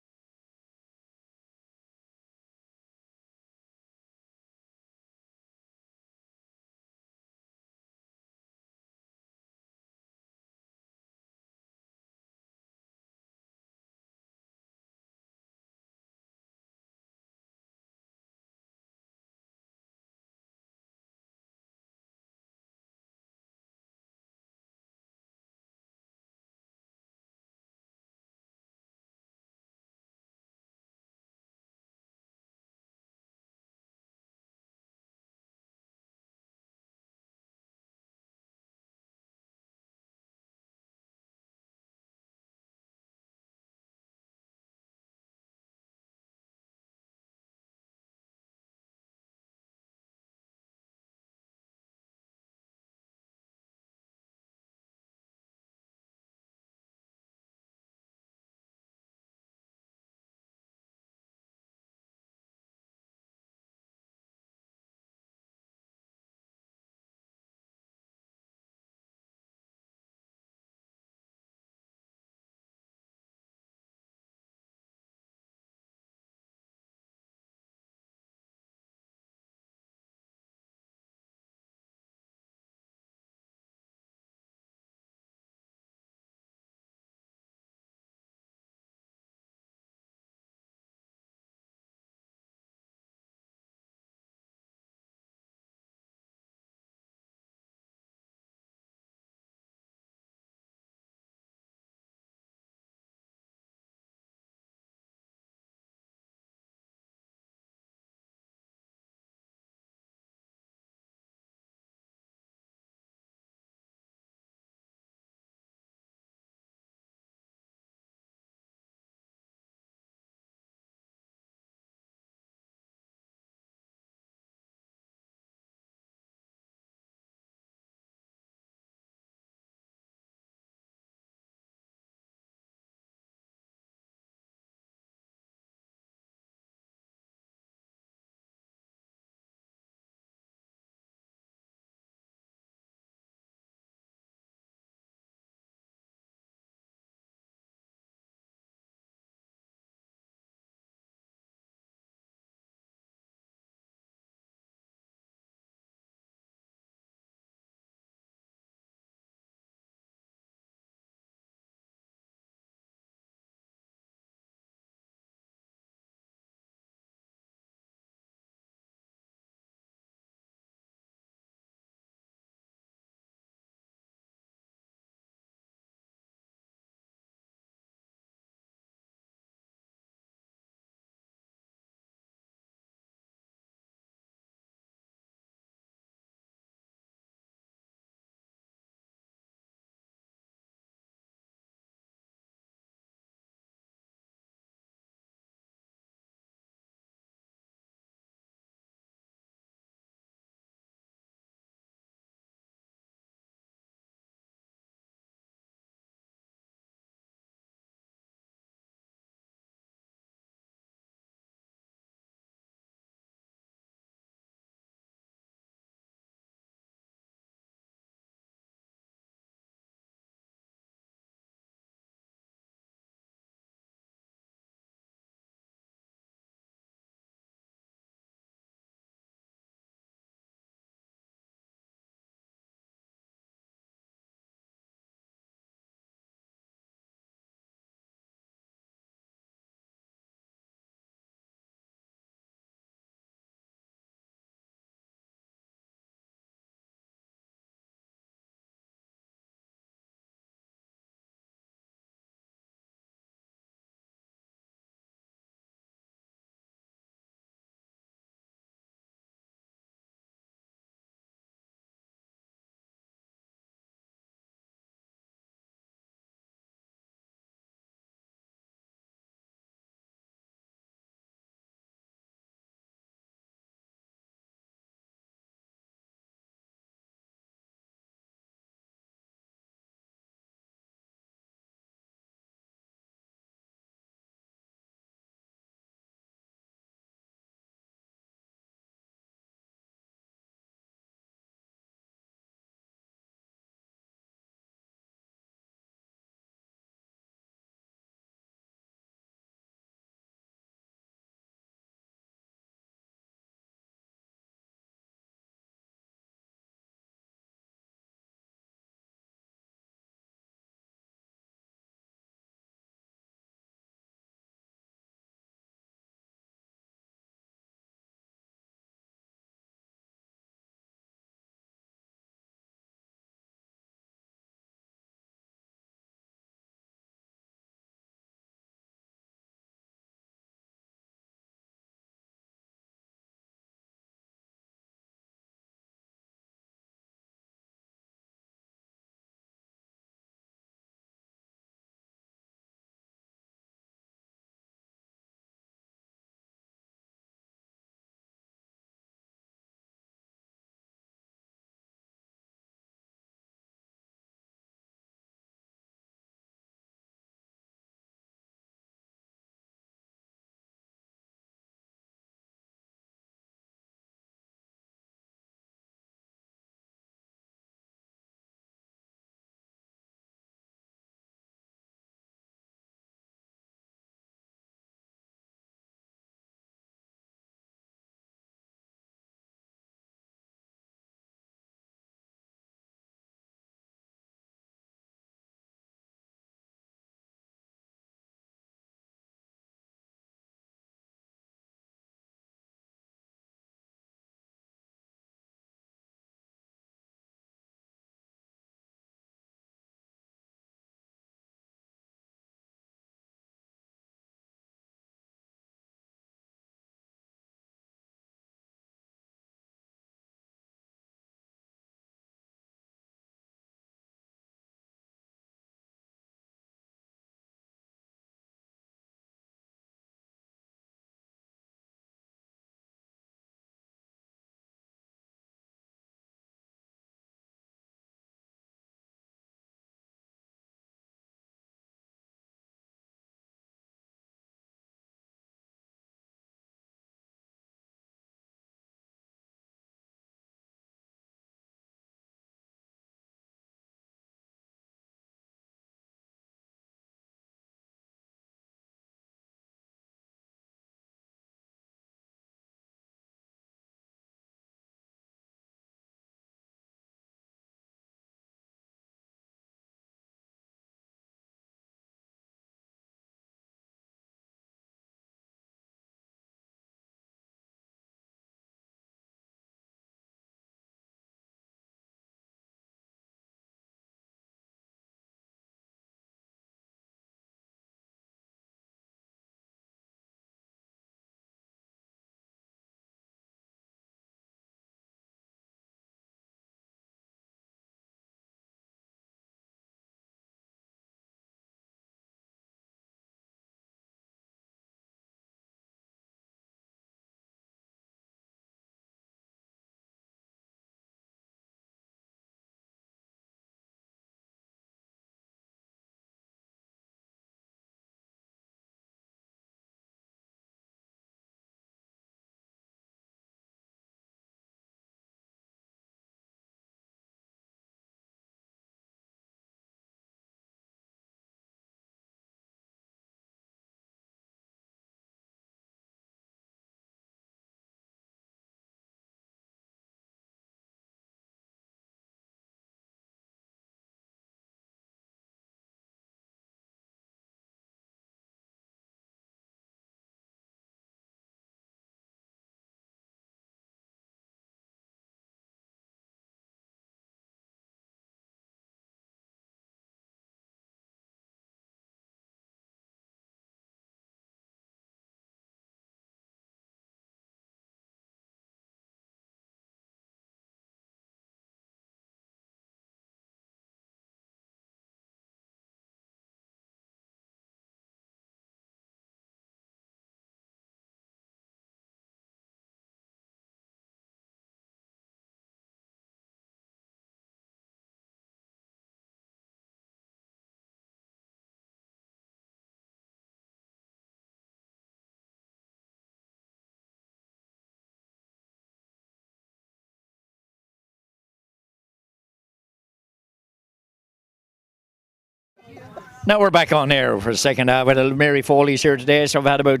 Now we're back on air for the second half. Mary Foley's here today, so I've had about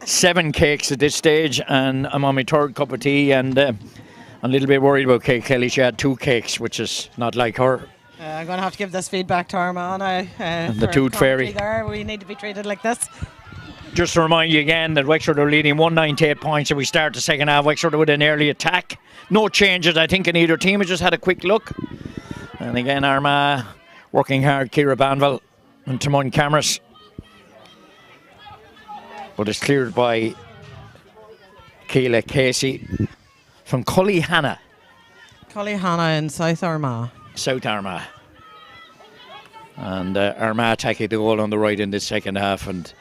7 cakes at this stage, and I'm on my 3rd cup of tea, and I'm a little bit worried about Kate Kelly. She had 2 cakes, which is not like her. I'm going to have to give this feedback to Armagh now. And the Tooth Fairy. There. We need to be treated like this. Just to remind you again that Wexford are leading 198 points as we start the second half. Wexford with an early attack. No changes, I think, in either team. We just had a quick look. And again, Armagh working hard. Ciara Banville and Timon Cameras. But it's cleared by Keela Casey from Cullyhanna. Cullyhanna in South Armagh. South Armagh. And Armagh attacking the goal on the right in this second half, and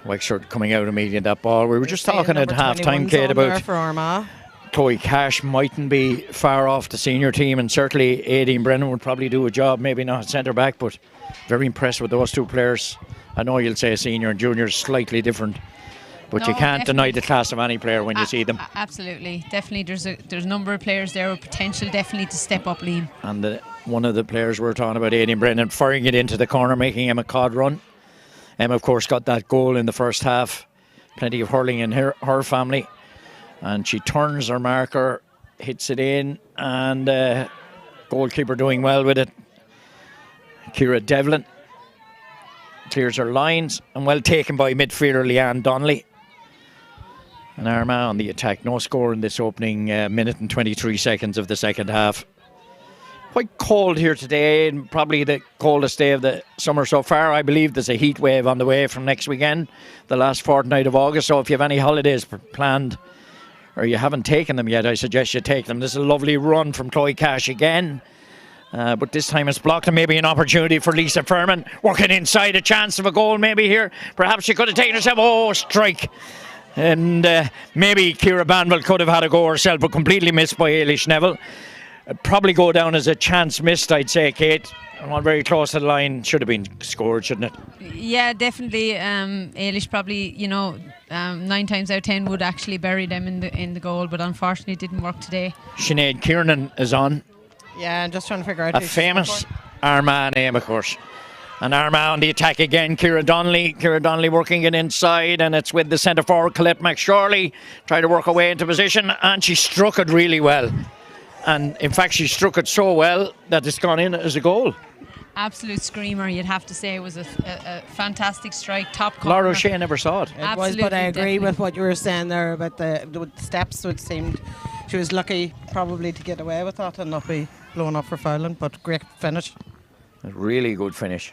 Wexford coming out immediately in that ball. We were just talking at half time, Kate, about for Armagh. Chloe Cash mightn't be far off the senior team, and certainly Aideen Brennan would probably do a job, maybe not centre back, but very impressed with those 2 players. I know you'll say senior and junior is slightly different, but No, you can't definitely. deny the class of any player when you see them. Absolutely, definitely. There's a number of players there with potential, definitely to step up, Liam. And one of the players we're talking about, Aideen Brennan, firing it into the corner, making Emma Codd run. Emma, of course, got that goal in the first half. Plenty of hurling in her family. And she turns her marker, hits it in, and goalkeeper doing well with it. Ciara Devlin clears her lines, and well taken by midfielder Leanne Donnelly. And Armagh on the attack. No score in this opening minute and 23 seconds of the second half. Quite cold here today, and probably the coldest day of the summer so far. I believe there's a heat wave on the way from next weekend, the last fortnight of August. So if you have any holidays planned, or you haven't taken them yet, I suggest you take them. This is a lovely run from Chloe Cash again. But this time it's blocked, and maybe an opportunity for Lisa Furman. Working inside, a chance of a goal maybe here. Perhaps she could have taken herself. Oh, strike. And maybe Ciara Banville could have had a go herself, but completely missed by Ailish Neville. Probably go down as a chance missed, I'd say, Kate. One very close to the line. Should have been scored, shouldn't it? Yeah, definitely. Ailish probably, 9 times out of 10 would actually bury them in the goal, but unfortunately it didn't work today. Sinead Kiernan is on. Yeah, I'm just trying to figure out A who she's famous for. Armagh name, of course. And Armagh on the attack again. Ciara Donnelly working it inside, and it's with the centre forward Colette McShorley trying to work her way into position, and she struck it really well. And in fact, she struck it so well that it's gone in as a goal. Absolute screamer, you'd have to say. It was a fantastic strike, top corner. Laura O'Shea never saw it. It was, but I agree with what you were saying there about the steps. It seemed she was lucky probably to get away with that and not be blown up for fouling, but great finish. A really good finish.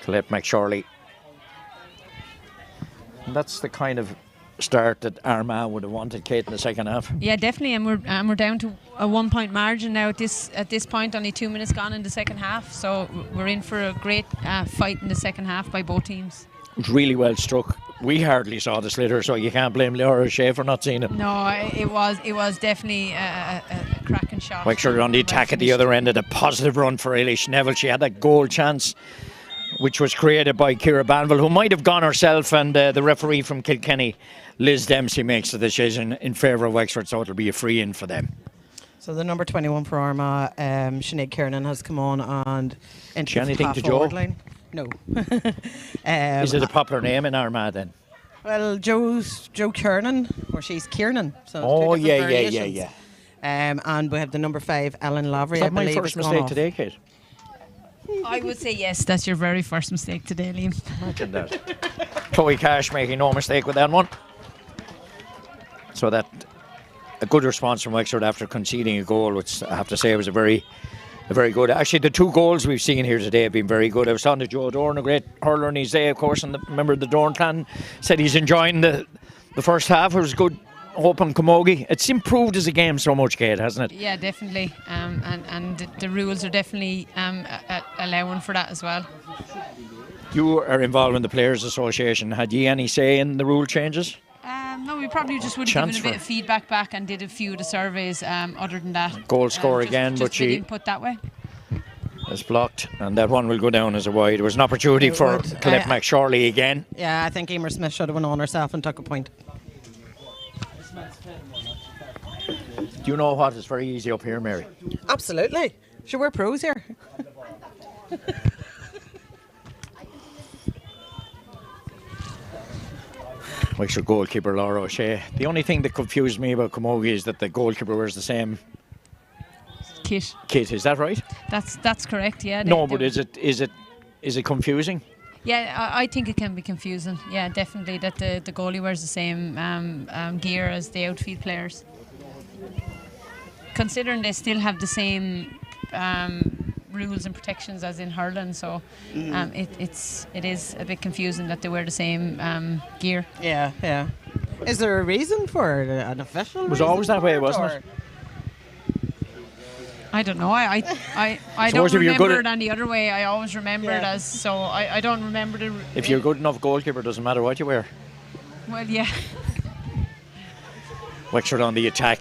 Colette McShorley. And that's the kind of start that Armagh would have wanted, Kate, in the second half. Yeah, definitely, and we're down to a 1 point margin now at this point. Only 2 minutes gone in the second half, so we're in for a great fight in the second half by both teams. It was really well struck. We hardly saw the sliotar, so you can't blame Laura O'Shea for not seeing it. No, it was definitely a cracking shot. Wexford on the attack at the other end, and a positive run for Ailish Neville. She had that goal chance, which was created by Ciara Banville, who might have gone herself, and the referee from Kilkenny, Liz Dempsey, makes the decision in favour of Wexford, so it'll be a free in for them. So the number 21 for Armagh, Sinead Kiernan, has come on and entered anything half to forward Joe? line. No. Is it a popular name in Armagh then? Well, Joe Kiernan, or she's Kiernan. So Oh, two different yeah. variations. And we have the number 5, Ellen Lavery. Is that I my believe first has gone mistake off. today, Kate? I would say yes, that's your very first mistake today, Liam. Imagine that. Chloe Cash making no mistake with that one. So that a good response from Wexford after conceding a goal, which I have to say was a very good. Actually, the 2 goals we've seen here today have been very good. I was talking to Joe Dorn, a great hurler in his day, of course, and the member of the Dorn clan, said he's enjoying the first half. It was good. Hope on Camogie. It's improved as a game so much, Kate, hasn't it? Yeah, definitely. And the rules are definitely allowing for that as well. You are involved in the Players Association. Had you any say in the rule changes? No, we probably just would have given a bit of feedback back and did a few of the surveys. Other than that, Goal score just, again, just but she input that way. is blocked, and that one will go down as a wide. There was an opportunity for Colette McShorley again. Yeah, I think Emer Smith should have went on herself and took a point. Do you know what? It's very easy up here, Mary. Absolutely. Sure, we're pros here. Wexford goalkeeper Laura O'Shea. The only thing that confused me about Camogie is that the goalkeeper wears the same Kit. Is that right? That's correct. Yeah. But is it confusing? Yeah, I think it can be confusing. Yeah, definitely that the goalie wears the same gear as the outfield players. Considering they still have the same rules and protections as in hurling, so it is a bit confusing that they wear the same gear. Yeah. Is there a reason for it? An official? It was always that way, wasn't it? I don't know. I don't remember it any other way. I always remember it as, so I don't remember the. If you're a good enough goalkeeper, it doesn't matter what you wear. Well, yeah. Wexford on the attack,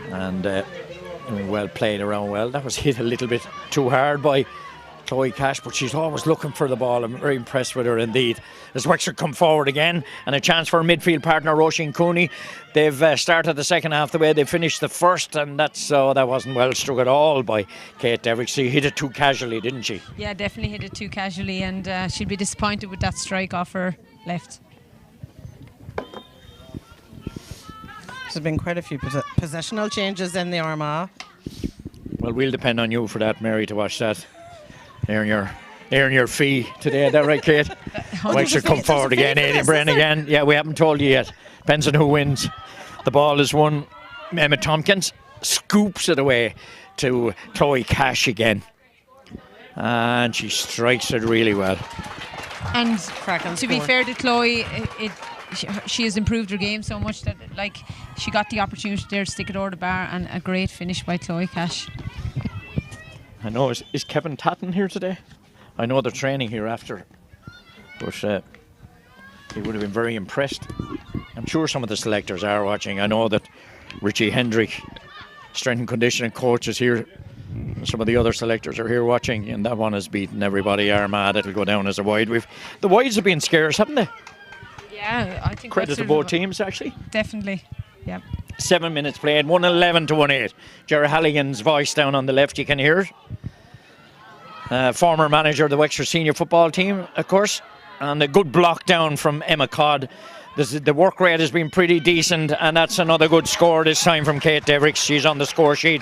and well played around well. That was hit a little bit too hard by Chloe Cash, but she's always looking for the ball. I'm very impressed with her indeed. As Wexford come forward again, and a chance for midfield partner Roisin Cooney. They've started the second half the way they finished the first, and that wasn't well struck at all by Kate Devrick. She hit it too casually, didn't she? Yeah, definitely hit it too casually, and she'd be disappointed with that strike off her left. There's been quite a few positional changes in the Armagh. Well, we'll depend on you for that, Mary, to watch that. Earn your fee today, is that right, Kate? Wexford come forward again, Aidan Brennan again. Yeah, we haven't told you yet. Depends on who wins. The ball is won. Emma Tompkins scoops it away to Chloe Cash again. And she strikes it really well. And to be fair to Chloe, she has improved her game so much that she got the opportunity there to stick it over the bar, and a great finish by Chloe Cash. I know, is Kevin Tatton here today? I know they're training here after, but he would have been very impressed. I'm sure some of the selectors are watching. I know that Richie Hendrick, strength and conditioning coach, is here. Some of the other selectors are here watching, and that one has beaten everybody. Armagh, it'll go down as a wide. The wides have been scarce, haven't they? Yeah, I think credit to both teams, actually. Definitely, yeah. 7 minutes played, 111 to 1-8. Jerry Halligan's voice down on the left, you can hear it. Former manager of the Wexford senior football team, of course, and a good block down from Emma Codd. The work rate has been pretty decent, and that's another good score this time from Kate Devrick. She's on the score sheet.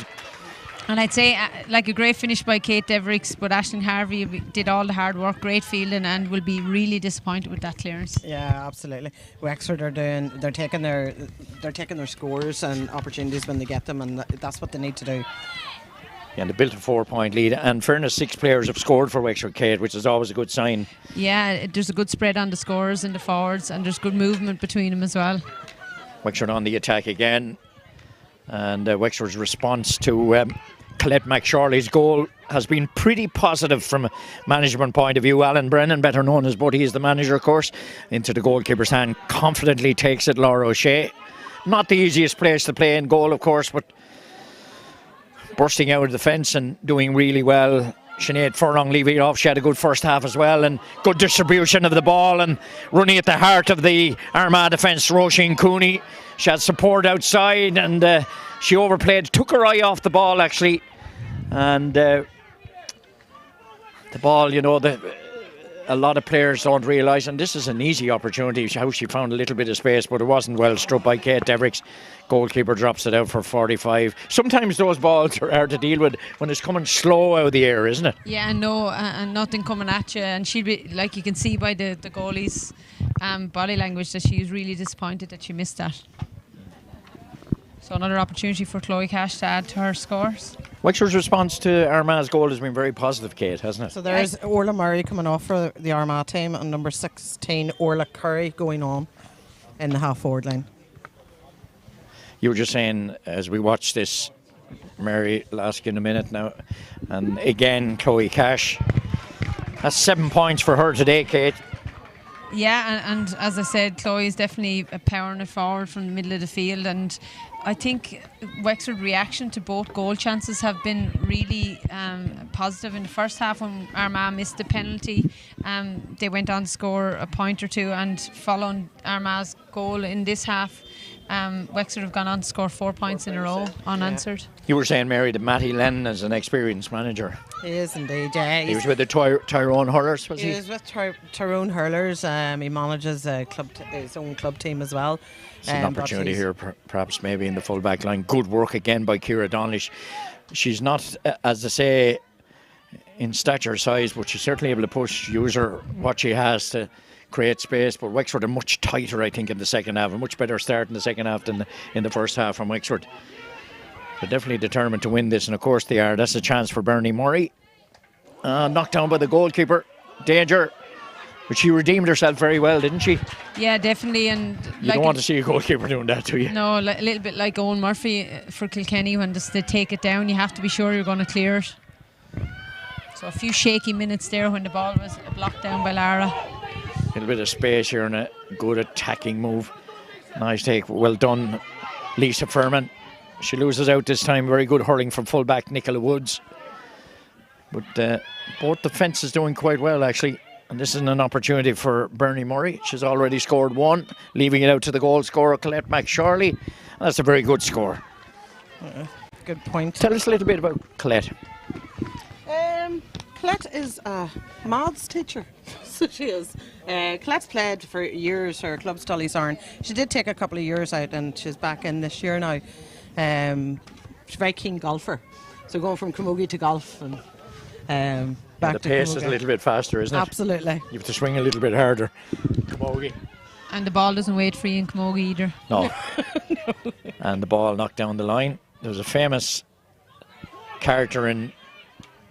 And I'd say a great finish by Kate Devricks, but Aisling Harvey did all the hard work, great fielding, and will be really disappointed with that clearance. Yeah, absolutely. Wexford they're taking their scores and opportunities when they get them, and that's what they need to do. Yeah, and they built a 4-point lead. And fairness, 6 players have scored for Wexford, Kate, which is always a good sign. Yeah, there's a good spread on the scorers and the forwards, and there's good movement between them as well. Wexford on the attack again, and Wexford's response to Colette McShorley's goal has been pretty positive from a management point of view. Alan Brennan, better known as Buddy, is the manager, of course. Into the goalkeeper's hand, confidently takes it Laura O'Shea. Not the easiest place to play in goal, of course, but bursting out of the fence and doing really well. Sinead Furlong leaving it off. She had a good first half as well, and good distribution of the ball, and running at the heart of the Armagh defence, Roisin Cooney. She had support outside, and she overplayed, took her eye off the ball actually, and the ball, a lot of players don't realise, and this is an easy opportunity, how she found a little bit of space, but it wasn't well struck by Kate Devricks. Goalkeeper drops it out for 45. Sometimes those balls are hard to deal with when it's coming slow out of the air, isn't it? Yeah, no, and nothing coming at you, and she'll be, like you can see by the goalie's body language, that she was really disappointed that she missed that. So another opportunity for Chloe Cash to add to her scores. Wexford's response to Armagh's goal has been very positive, Kate, hasn't it? So there's Orla Murray coming off for the Armagh team, and number 16 Orla Curry going on in the half-forward line. You were just saying, as we watch this, Mary, I'll ask you in a minute now, and again Chloe Cash. That's 7 points for her today, Kate. Yeah, and as I said, Chloe is definitely powering it forward from the middle of the field, and I think Wexford reaction to both goal chances have been really positive. In the first half, when Armagh missed the penalty, they went on to score a point or two, and following Armagh's goal in this half, Wexford have gone on to score 4 points in a row unanswered. You were saying, Mary, that Matty Lennon is an experienced manager. He is indeed, yeah. He was with the Tyrone Hurlers, was he? He was with Tyrone Hurlers. He manages his own club team as well. It's an opportunity here, perhaps maybe in the full back line. Good work again by Ciara Donnelly. She's not, as I say, in stature size, but she's certainly able to use her what she has to create space. But Wexford are much tighter, I think, in the second half. A much better start in the second half than in the first half from Wexford. They're definitely determined to win this, and of course they are. That's a chance for Bernie Murray. Knocked down by the goalkeeper. Danger. But she redeemed herself very well, didn't she? Yeah, definitely. And you don't want to see a goalkeeper doing that, do you? No, a little bit like Owen Murphy for Kilkenny. When they take it down, you have to be sure you're going to clear it. So a few shaky minutes there when the ball was blocked down by Lara. A little bit of space here and a good attacking move. Nice take. Well done, Lisa Furman. She loses out this time. Very good hurling from fullback Nicola Woods. But both defences doing quite well, actually. And this is an opportunity for Bernie Murray. She's already scored one, leaving it out to the goal scorer, Colette McSharley. That's a very good score. Good point. Tell us a little bit about Colette. Colette is a maths teacher. So she is. Colette's played for years. Her club Stully's Arn. She did take a couple of years out and she's back in this year now. She's a very keen golfer. So going from camogie to golf and back to the pace camogie. is a little bit faster, isn't it? Absolutely. You have to swing a little bit harder. Camogie. And the ball doesn't wait for you in camogie either. No. And the ball knocked down the line. There was a famous character in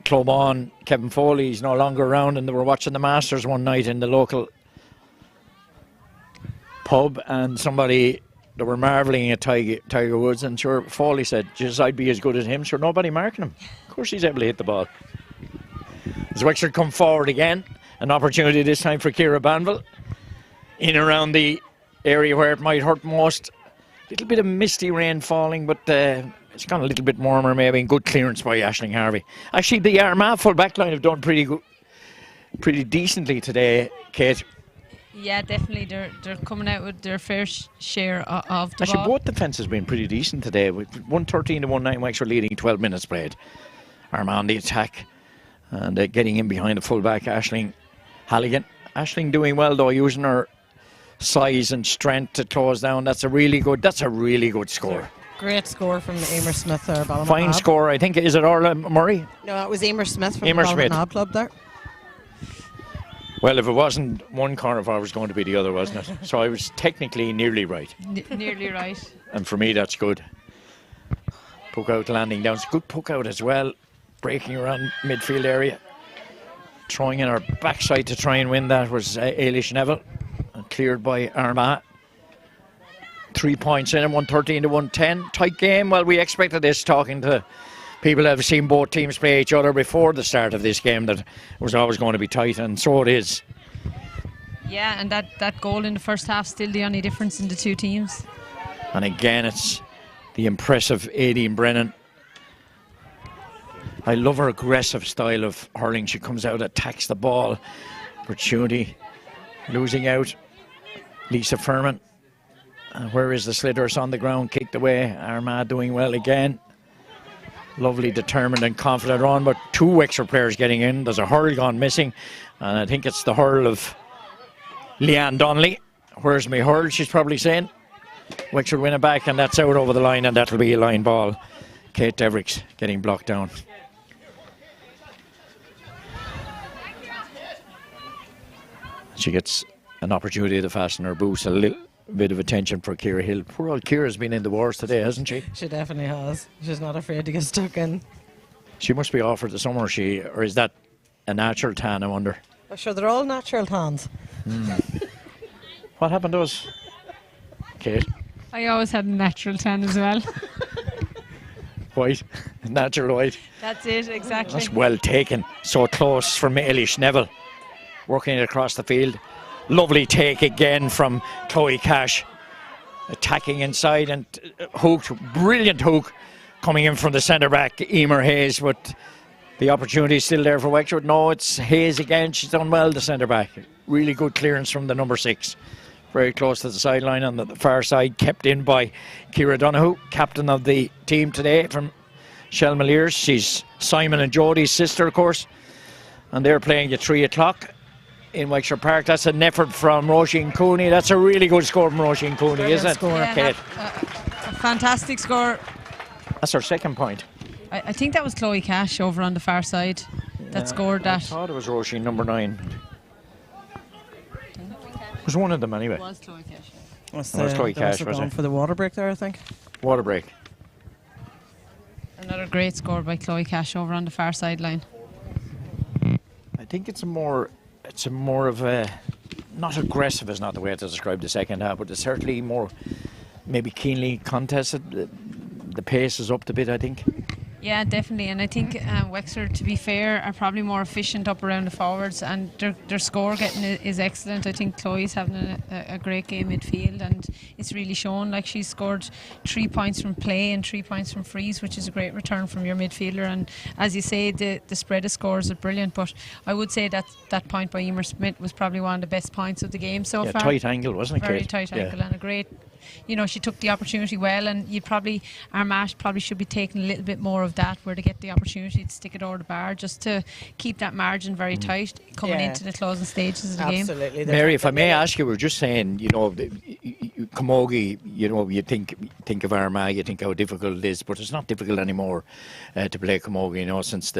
Clobon, Kevin Foley. He's no longer around, and they were watching the Masters one night in the local pub, and they were marvelling at Tiger Woods, and sure, Foley said, "Just I'd be as good as him." Sure, nobody marking him. Of course he's able to hit the ball. As Wexford come forward again, an opportunity this time for Ciara Banville. In around the area where it might hurt most. A little bit of misty rain falling, but it's gone a little bit warmer maybe, and good clearance by Aisling Harvey. Actually, the Armagh full back line have done pretty decently today, Kate. Yeah, definitely. They're coming out with their fair share of the Actually, ball. both defence has been pretty decent today, with 113 to 1-9 Wexford leading 12 minutes played. Armagh on the attack, and getting in behind the full back, Aisling Halligan. Aisling doing well though, using her size and strength to close down. That's a really good score. Great score from Emer Smith there. Fine score, I think. Is it Orla Murray? No, it was Emer Smith from Emer the Smith. Ballymonab club there. Well, if it wasn't one corner forward, it was going to be the other, wasn't it? So I was technically nearly right. Nearly right. And for me, that's good. Poke out landing down. It's a good poke out as well. Breaking around midfield area. Throwing in our backside to try and win that was Ailish Neville. And cleared by Armagh. 3 points in and 113 to 110. Tight game. Well, we expected this, talking to people that have seen both teams play each other before the start of this game, that it was always going to be tight, and so it is. Yeah, and that goal in the first half still the only difference in the two teams. And again, it's the impressive Aideen Brennan. I love her aggressive style of hurling. She comes out, attacks the ball. Opportunity. Losing out. Lisa Furman. And where is the Sliders on the ground? Kicked away. Armagh doing well again. Lovely, determined and confident run, but two Wexford players getting in. There's a hurl gone missing, and I think it's the hurl of Leanne Donnelly. Where's my hurl, she's probably saying. Wexford win it back, and that's out over the line, and that'll be a line ball. Kate Devricks getting blocked down. She gets an opportunity to fasten her boots. A little bit of attention for Ciara Hill. Poor old Ciara's been in the wars today, hasn't she? She definitely has. She's not afraid to get stuck in. She must be offered the summer, or is that a natural tan, I wonder? I'm sure they're all natural tans. What happened to us, Kate? I always had a natural tan as well. White, natural white. That's it, exactly. That's well taken. So close from Ailish Neville. Working it across the field. Lovely take again from Chloe Cash. Attacking inside and hooked. Brilliant hook coming in from the centre back, Emer Hayes. But the opportunity is still there for Wexford. No, it's Hayes again. She's done well, the centre back. Really good clearance from the number 6. very close to the sideline on the far side, kept in by Ciara Donoghue, captain of the team today from Shelmaliers. She's Simon and Jodie's sister, of course, and they're playing at 3 o'clock in Wexford Park. That's an effort from Roisin Cooney. That's a really good score from Roisin Cooney, isn't it? Yeah, Kate? a fantastic score. That's her second point. I think that was Chloe Cash over on the far side that scored I that. thought it was Roisin, number 9. It was one of them anyway. It was Chloe Cash. That's Chloe Cash, was going it? for the water break there, I think. Water break. Another great score by Chloe Cash over on the far sideline. I think it's a more of a, not aggressive is not the way to describe the second half, but it's certainly more maybe keenly contested. The pace is up a bit, I think. Yeah, definitely, and I think Wexford, to be fair, are probably more efficient up around the forwards, and their score getting is excellent. I think Chloe's having a great game midfield, and it's really shown. Like, she's scored 3 points from play and 3 points from frees, which is a great return from your midfielder. And as you say, the spread of scores are brilliant. But I would say that point by Emer Smith was probably one of the best points of the game so far. Tight angle, wasn't it, Very Kate? tight angle and a great. You know, she took the opportunity well, and Armagh probably should be taking a little bit more of that, where they get the opportunity to stick it over the bar, just to keep that margin very tight coming into the closing stages of the game. Absolutely. Mary, if I may ask you, we were just saying, you know, Camogie, you know, you think of Armagh, you think how difficult it is, but it's not difficult anymore to play Camogie, you know, since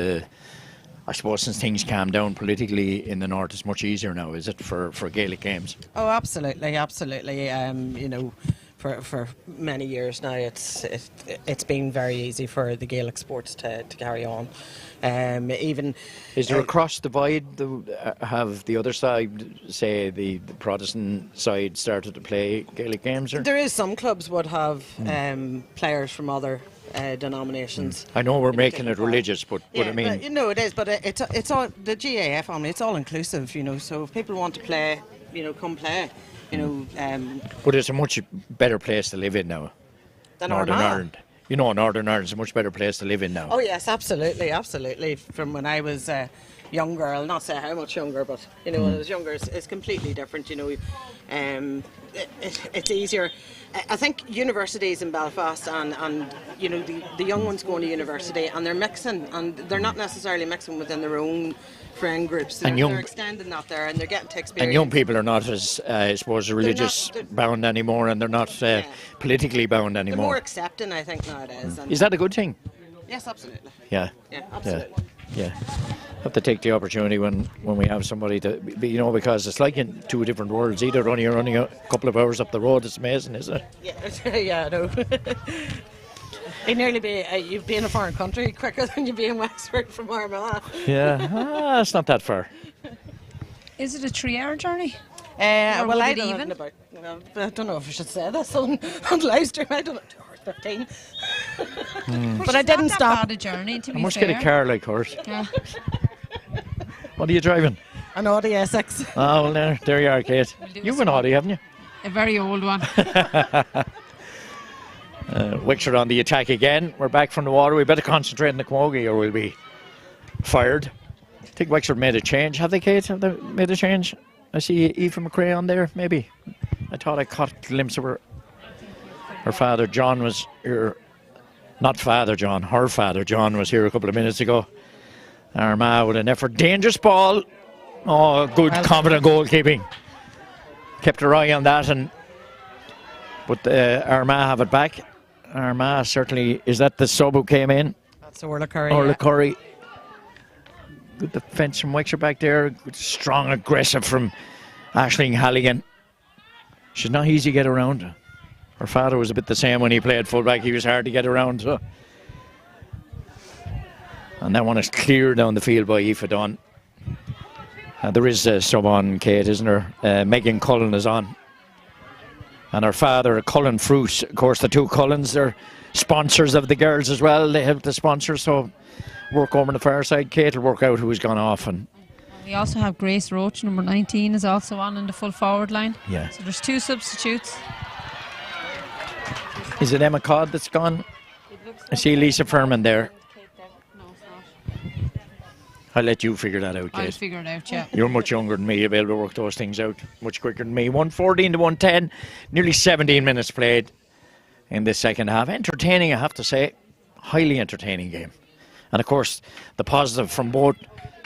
things calm down politically in the north. It's much easier now, is it, for Gaelic games? Oh, absolutely. You know, for many years now, it's been very easy for the Gaelic sports to carry on. Even is there a cross divide? Have the other side, say the Protestant side, started to play Gaelic games? Or? There is some clubs would have players from other denominations. I know we're making it religious, but I mean, but, you know, it is. But it's all the GAF family. It's all inclusive, you know. So if people want to play, you know, come play. You know. But it's a much better place to live in now. Than Northern Armagh. Ireland. You know, Northern Ireland's a much better place to live in now. Oh yes, absolutely. From when I was younger, I'll not say how much younger, but you know, when I was younger, it's completely different. You know, it's easier. I think universities in Belfast and you know the young ones going to university and they're mixing, and they're not necessarily mixing within their own friend groups. They're extending that there, and they're getting to experience. And young people are not as, I suppose, religious bound anymore, and they're not politically bound anymore. They're more accepting, I think, nowadays. Is that a good thing? Yes, absolutely. Yeah. Yeah, absolutely. Yeah. Have to take the opportunity when we have somebody to, you know, because it's like in two different worlds. Either you're running a couple of hours up the road. It's amazing, isn't it? Yeah, yeah, I know. You'd nearly be, you'd be in a foreign country quicker than you'd be in Wexford from Armagh. Yeah, it's not that far. Is it a 3-hour journey? Well, I don't don't know. You know, I don't know if I should say this on live stream. I don't know. 15. But I didn't stop. Bad a journey, to be I must fair. get a car like hers. Yeah. What are you driving? An Audi S6. Oh, well, there you are, Kate. You've an Audi, haven't you? A very old one. Wexford on the attack again. We're back from the water. We better concentrate on the Camogie or we'll be fired. I think Wexford made a change. Have they, Kate? Have they made a change? I see Aoife McRae on there, maybe. I thought I caught a glimpse of her. Her father, John, was here. Not Father John, her father, John, was here a couple of minutes ago. Armagh with an effort. Dangerous ball. Oh, good, confident goalkeeping. Kept her eye on that, but Armagh have it back. Armagh certainly, is that the sub who came in? That's Orla Curry. Orla Curry. Good defence from Wexford back there. Good, strong, aggressive from Aisling Halligan. She's not easy to get around. Her father was a bit the same when he played fullback. He was hard to get around. So. And that one is cleared down the field by Aoife Dunn. There is a sub on, Kate, isn't there? Megan Cullen is on. And her father, Cullen Fruit. Of course, the two Cullens, they're sponsors of the girls as well. They help the sponsors, so work over on the far side. Kate will work out who's gone off. And we also have Grace Roach, number 19, is also on in the full forward line. Yeah. So there's 2 substitutes. Is it Emma Codd that's gone? I see Lisa Furman there. I'll let you figure that out, I'll Kate. figure it out, yeah. You're much younger than me. You'll be able to work those things out much quicker than me. 114 to 110. Nearly 17 minutes played in this second half. Entertaining, I have to say. Highly entertaining game. And of course, the positive from both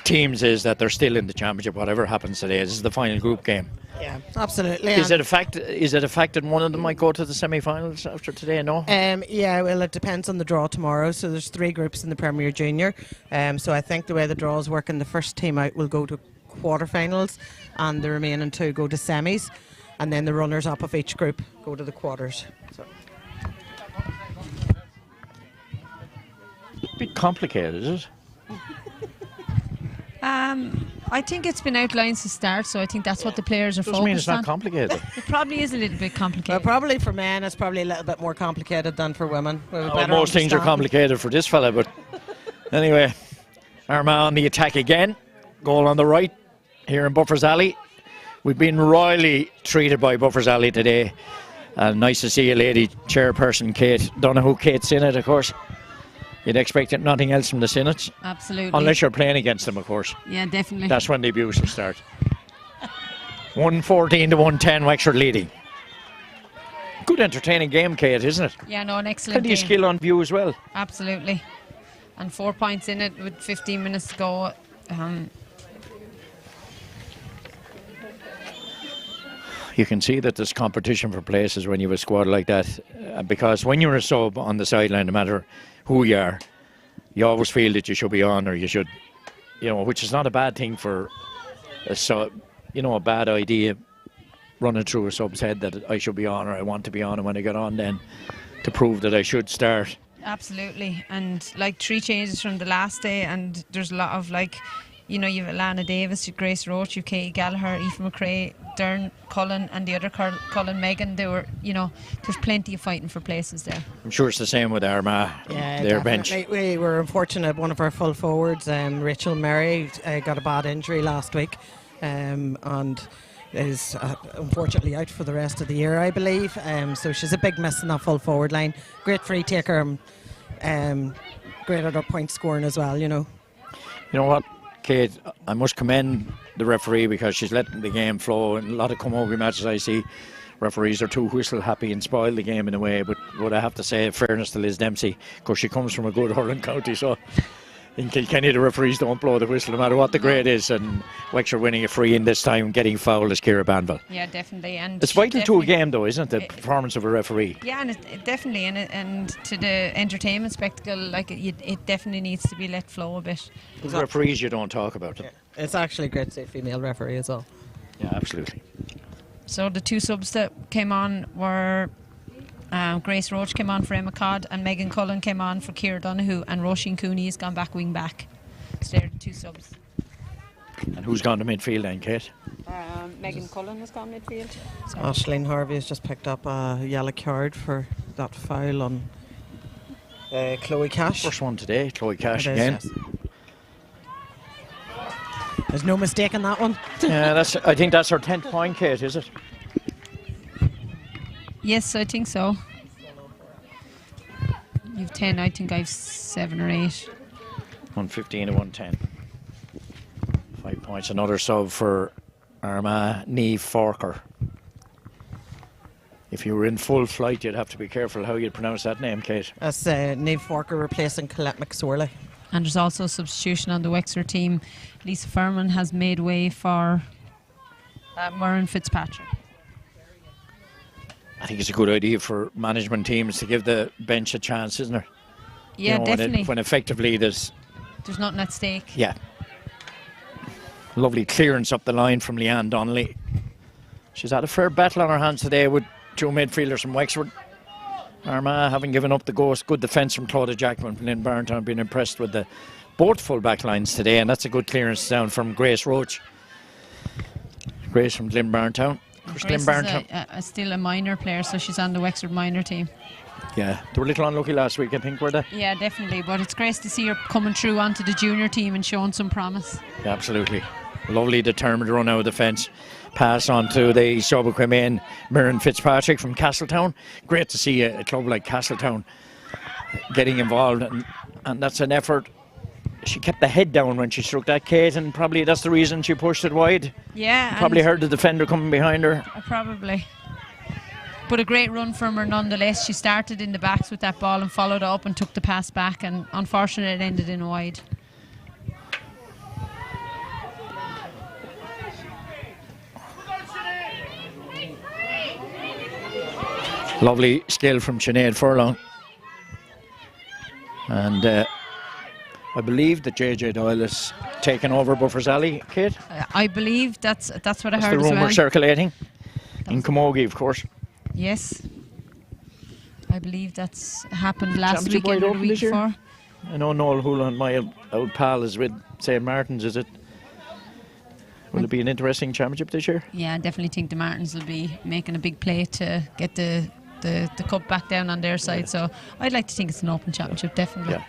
teams is that they're still in the championship, whatever happens today. This is the final group game. Yeah, absolutely. Is it a fact that one of them might go to the semi-finals after today? No. Yeah, well, it depends on the draw tomorrow. So there's 3 groups in the Premier Junior. So I think the way the draws work, the first team out will go to quarterfinals, and the remaining 2 go to semis, and then the runners-up of each group go to the quarters. So. A bit complicated, is it? I think it's been outlined to start, so I think that's what the players are Doesn't mean it's focused on. not complicated. It probably is a little bit Well, complicated. probably for men, it's probably a little bit more complicated than for women. Most things are complicated for this fella, but anyway, Armagh on the attack again. Goal on the right here in Buffer's Alley. We've been royally treated by Buffer's Alley today. Nice to see a lady chairperson, Kate Donoghue. Kate's in it, of course. You'd expect nothing else from the Synods. Absolutely. Unless you're playing against them, of course. Yeah, definitely. That's when the abuse will start. 114 to 110, Wexford leading. Good entertaining game, Kate, isn't it? Yeah, no, an excellent Plenty of game. skill on view as well. Absolutely. And 4 points in it with 15 minutes to go. You can see that there's competition for places when you have a squad like that. Because when you're a sub on the sideline, no matter who you are, you always feel that you should be on, or you should, which is not a bad thing for a bad idea running through a sub's head that I should be on, or I want to be on, and when I get on then to prove that I should start. Absolutely. And 3 changes from the last day, and there's a lot of you've Alana Davis, you've Grace Roach, you've Katie Gallagher, Aoife McRae, Dern Cullen, and the other Cullen Megan. They were, there's plenty of fighting for places there. I'm sure it's the same with Armagh, their bench. We were unfortunate. One of our full forwards, Rachel Murray, got a bad injury last week, and is unfortunately out for the rest of the year, I believe. So she's a big miss in that full forward line. Great free taker, great at her point scoring as well. You know what, Kate, I must commend the referee, because she's letting the game flow. In a lot of camogie matches I see, referees are too whistle happy and spoil the game in a way. But what I have to say, in fairness to Liz Dempsey, because she comes from a good hurling county, so in Kilkenny the referees don't blow the whistle no matter what the grade is. And Wexford winning a free in this time, getting fouled is Ciara Banville. Yeah, definitely. And it's vital to a game, though, isn't it? The performance of a referee. Yeah, and it definitely, and to the entertainment spectacle, it definitely needs to be let flow a bit. The referees, you don't talk about them. Yeah. It's actually great to see a female referee as well. Yeah, absolutely. So the 2 subs that came on were Grace Roach came on for Emma Codd, and Megan Cullen came on for Ciara Donoghue, and Roisin Cooney has gone back wing back. So they're the 2 subs. And who's gone to midfield then, Kate? Megan Cullen has gone midfield. Aisling Harvey has just picked up a yellow card for that foul on Chloe Cash. First one today, Chloe Cash It is, again. yes. There's no mistake in that one. Yeah, I think that's her 10th point, Kate, is it? Yes, I think so. You've 10, I think I've 7 or 8. 115 to 110. 5 points. Another sub for Armagh, Niamh Forker. If you were in full flight, you'd have to be careful how you'd pronounce that name, Kate. That's Niamh Forker replacing Colette McSorley. And there's also a substitution on the Wexford team. Lisa Furman has made way for Murren Fitzpatrick. I think it's a good idea for management teams to give the bench a chance, isn't it? Yeah, definitely. When effectively there's nothing at stake. Yeah. Lovely clearance up the line from Leanne Donnelly. She's had a fair battle on her hands today with 2 midfielders from Wexford. Armagh haven't given up the ghost. Good defence from Claudia Jackman from Lynn Barntown. Been impressed with both full back lines today, and that's a good clearance down from Grace Roach. Grace from Lynn Barntown. Grace is still a minor player, so she's on the Wexford minor team. Yeah, they were a little unlucky last week, I think, were they? Yeah, definitely, but it's great to see her coming through onto the junior team and showing some promise. Yeah, absolutely. Lovely determined run out of the fence. Pass on to the sub who came in, Murren Fitzpatrick from Castletown. Great to see a club like Castletown getting involved, and that's an effort she kept the head down when she struck that, Kate, and probably that's the reason she pushed it wide. Yeah. Probably heard the defender coming behind her. Probably. But a great run from her nonetheless. She started in the backs with that ball and followed up and took the pass back, and unfortunately it ended in wide. Lovely skill from Sinead Furlong. And I believe that JJ Doyle has taken over Buffers Alley, Kate. I believe that's what I That's heard the as rumour well. circulating. In Camogie, of course. Yes. I believe that's happened last Championship weekend wide or the open week this year? before. I know Noel Houlihan, my old pal, is with St. Martin's, is it? Will it be an interesting championship this year? Yeah, I definitely think the Martins will be making a big play to get the cup back down on their side. So I'd like to think it's an open championship, definitely. Yeah.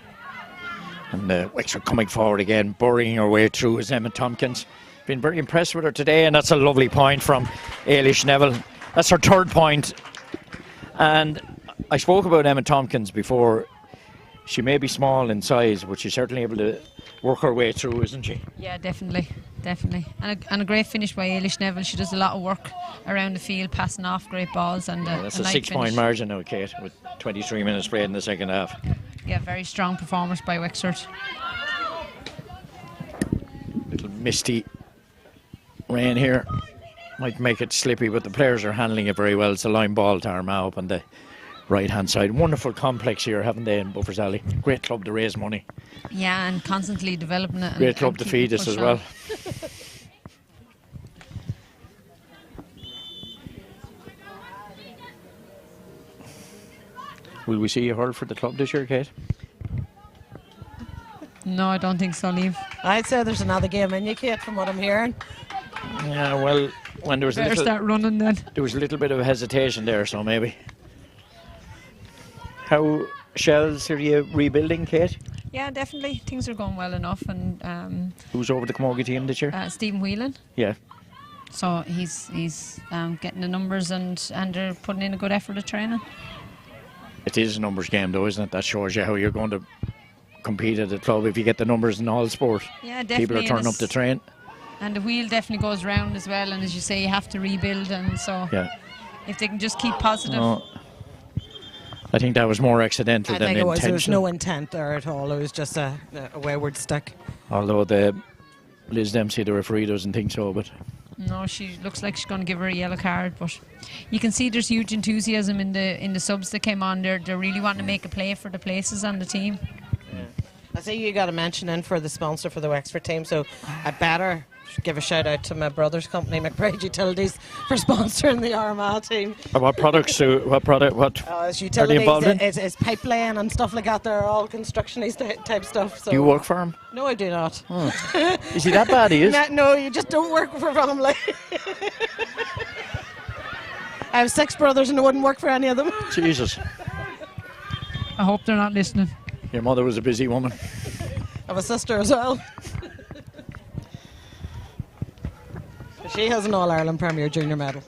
And Wexford coming forward again, burying her way through is Emma Tompkins. Been very impressed with her today, and that's a lovely point from Ailish Neville. That's her third point. And I spoke about Emma Tompkins before. She may be small in size, but she's certainly able to work her way through, isn't she? Yeah, definitely. And a great finish by Ailish Neville. She does a lot of work around the field, passing off great balls. And That's a nice 6-point finish. margin now, Kate, with 23 minutes played in the second half. Yeah, very strong performance by Wexford. Little misty rain here. Might make it slippy, but the players are handling it very well. It's a line ball to Armagh up on the right-hand side. Wonderful complex here, haven't they, in Buffers Alley? Great club to raise money. Yeah, and constantly developing it. Great club to keeping feed it us as pushed well. on. Will we see a hurl for the club this year, Kate? No, I don't think so, Liam. I'd say there's another game in you, Kate, from what I'm hearing. Yeah, well, when there was Better start running then. there was a little bit of hesitation there, so maybe. How Shells are you rebuilding, Kate? Yeah, definitely. Things are going well enough. And Who's over the Camogie team this year? Stephen Whelan. Yeah. So he's getting the numbers and they're putting in a good effort of training. It is a numbers game, though, isn't it? That shows you how you're going to compete at the club if you get the numbers in all sport. Yeah, definitely. People are turning up to train. And the wheel definitely goes round as well. And as you say, you have to rebuild. And so Yeah. if they can just keep positive. No, I think that was more accidental I than think it was. There was intentional. no intent there at all. It was just a wayward stick. Although the Liz Dempsey, the referee, doesn't think so, but No, she looks like she's going to give her a yellow card, but you can see there's huge enthusiasm in the subs that came on. They're really wanting to make a play for the places on the team. I see you got a mention in for the sponsor for the Wexford team, so I better give a shout out to my brother's company, McBride Utilities, for sponsoring the Armagh team. what products? What It's are utilities, they involved in? it's pipe laying and stuff like that. They're all construction-y type stuff. So. Do you work for him? No, I do not. Is he that bad? He is. No, you just don't work for family. I have 6 brothers and I wouldn't work for any of them. Jesus, I hope they're not listening. your mother was a busy woman. I have a sister as well. She has an All-Ireland Premier Junior medal.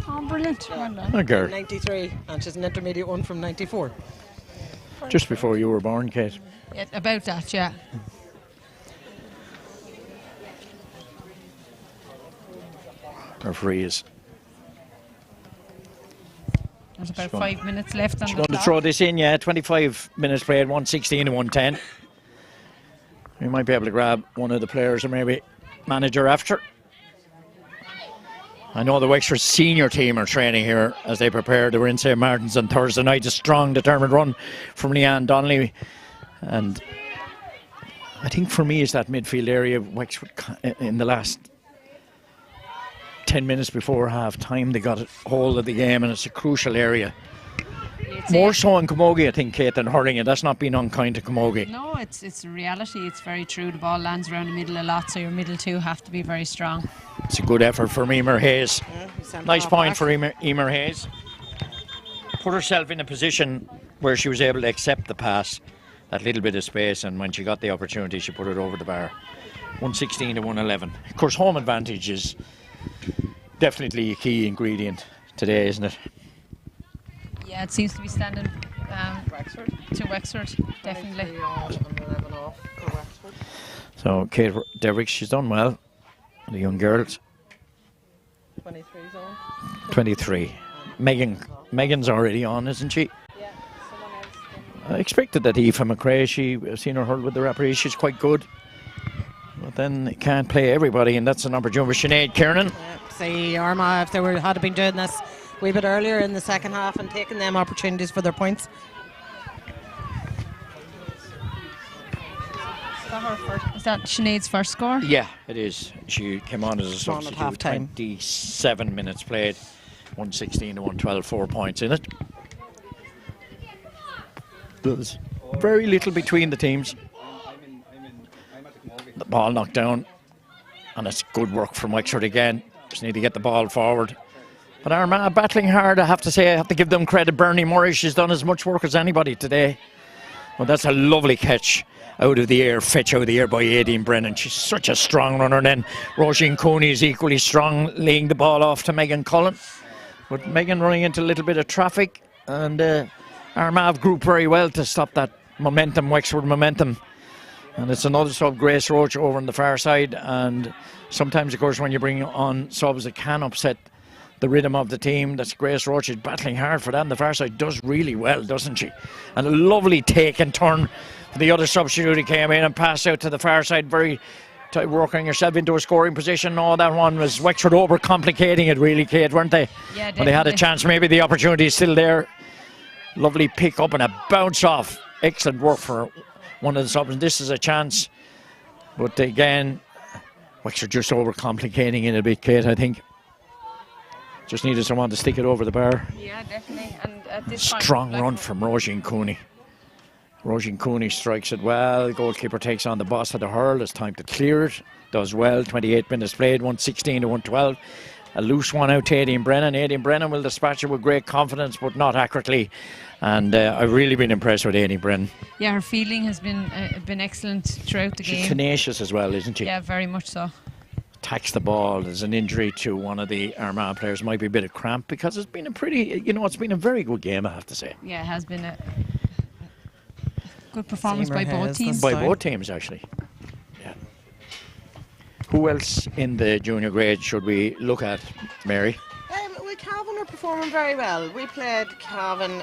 Oh, brilliant. Well done. A girl. 93, and she's an intermediate one from 94. Just before you were born, Kate. Yeah, about that, yeah. Referee is. There's about She's 5 minutes left on She's the going to clock. throw this in, yeah. 25 minutes played, 116 and 110. We might be able to grab one of the players or maybe manager after. I know the Wexford senior team are training here as they prepare. They were in St. Martin's on Thursday night. A strong, determined run from Leanne Donnelly. And I think for me, it's that midfield area of Wexford in the last 10 minutes before half time. They got hold of the game, and it's a crucial area. More so in Camogie, I think, Kate, than hurling it. That's not being unkind to Camogie. No, it's a reality. It's very true. The ball lands around the middle a lot, so your middle two have to be very strong. It's a good effort from Emer Hayes. Nice point for Emer Hayes. Put herself in a position where she was able to accept the pass, that little bit of space, and when she got the opportunity, she put it over the bar. 116 to 111. Of course, home advantage is definitely a key ingredient today, isn't it? Yeah, it seems to be standing to Wexford, definitely. off for Wexford. So Kate Derrick, she's done well. The young girls. 23's on. 23. Megan's already on, isn't she? Yeah, someone else. I expected that Aoife McRae, I've seen her hurl with the referee, she's quite good. But then you can't play everybody, and that's an opportunity for Sinead Kiernan. See, Armagh, if they had been doing this a wee bit earlier in the second half and taking them opportunities for their points. Is that Sinead's first score? Yeah, it is. She came on as a On at substitute. half-time. 27 minutes played. 116 to 112, 4 points in it. There's very little between the teams. The ball knocked down, and it's good work from Wexford again. Just need to get the ball forward. But Armagh battling hard, I have to say. I have to give them credit. Bernie Murray, she's done as much work as anybody today. Well, that's a lovely catch out of the air, fetch out of the air by Aideen Brennan. She's such a strong runner. And then Roisin Cooney is equally strong, laying the ball off to Megan Cullen. But Megan running into a little bit of traffic, and Armagh grouped very well to stop that momentum, Wexford momentum. And it's another sub, Grace Roach, over on the far side. And sometimes, of course, when you bring on subs, it can upset the rhythm of the team. That's Grace Roach is battling hard for that on the far side. Does really well, doesn't she? And a lovely take and turn for the other substitute. He came in and passed out to the far side. Very working yourself into a scoring position. No, that one was Wexford overcomplicating it, really, Kate, weren't they? Yeah, when they had a chance, maybe the opportunity is still there. Lovely pick up and a bounce off. Excellent work for one of the subs. This is a chance, but again, Wexford just overcomplicating it a bit, Kate, I think. Just needed someone to stick it over the bar. Yeah, definitely. And at this strong run from Roisin Cooney. Roisin Cooney strikes it well. The goalkeeper takes on the boss of the hurl. It's time to clear it. Does well. 28 minutes played. 116 to 112. A loose one out to Aideen Brennan. Aideen Brennan will dispatch it with great confidence, but not accurately. And I've really been impressed with Aideen Brennan. Yeah, her fielding has been excellent throughout the game. She's tenacious as well, isn't she? Yeah, very much so. Attacks the ball. There's an injury to one of the Armagh players. Might be a bit of cramp because it's been a pretty, it's been a very good game, I have to say. Yeah, it has been a good performance by both teams. By both teams, actually. Yeah. Who else in the junior grade should we look at, Mary? Well, Cavan are performing very well. We played Cavan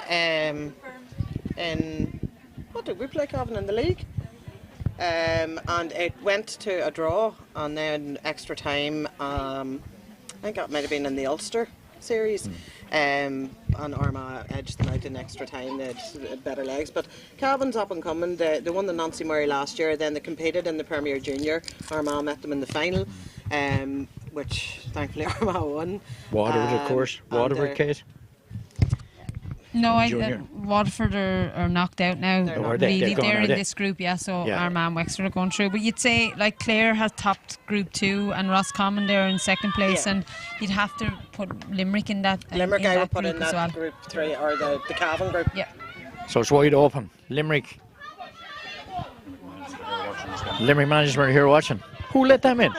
what did we play Cavan in the league? And it went to a draw and then extra time. I think that might have been in the Ulster series. And Armagh edged them out in extra time. They had better legs. But Cavan's up and coming. They won the Nancy Murray last year. Then they competed in the Premier Junior. Armagh met them in the final, which thankfully Armagh won. Waterford, of course. Waterford, Kate. No, Waterford are knocked out now. They're in this group, yeah. So Armagh and Wexford are going through. But you'd say like Clare has topped Group 2 and Roscommon there in second place, and you'd have to put Limerick in that. Limerick, I would put in that well. Group 3 or the Cavan group. Yeah. So it's wide open. Limerick management are here watching. Who let them in?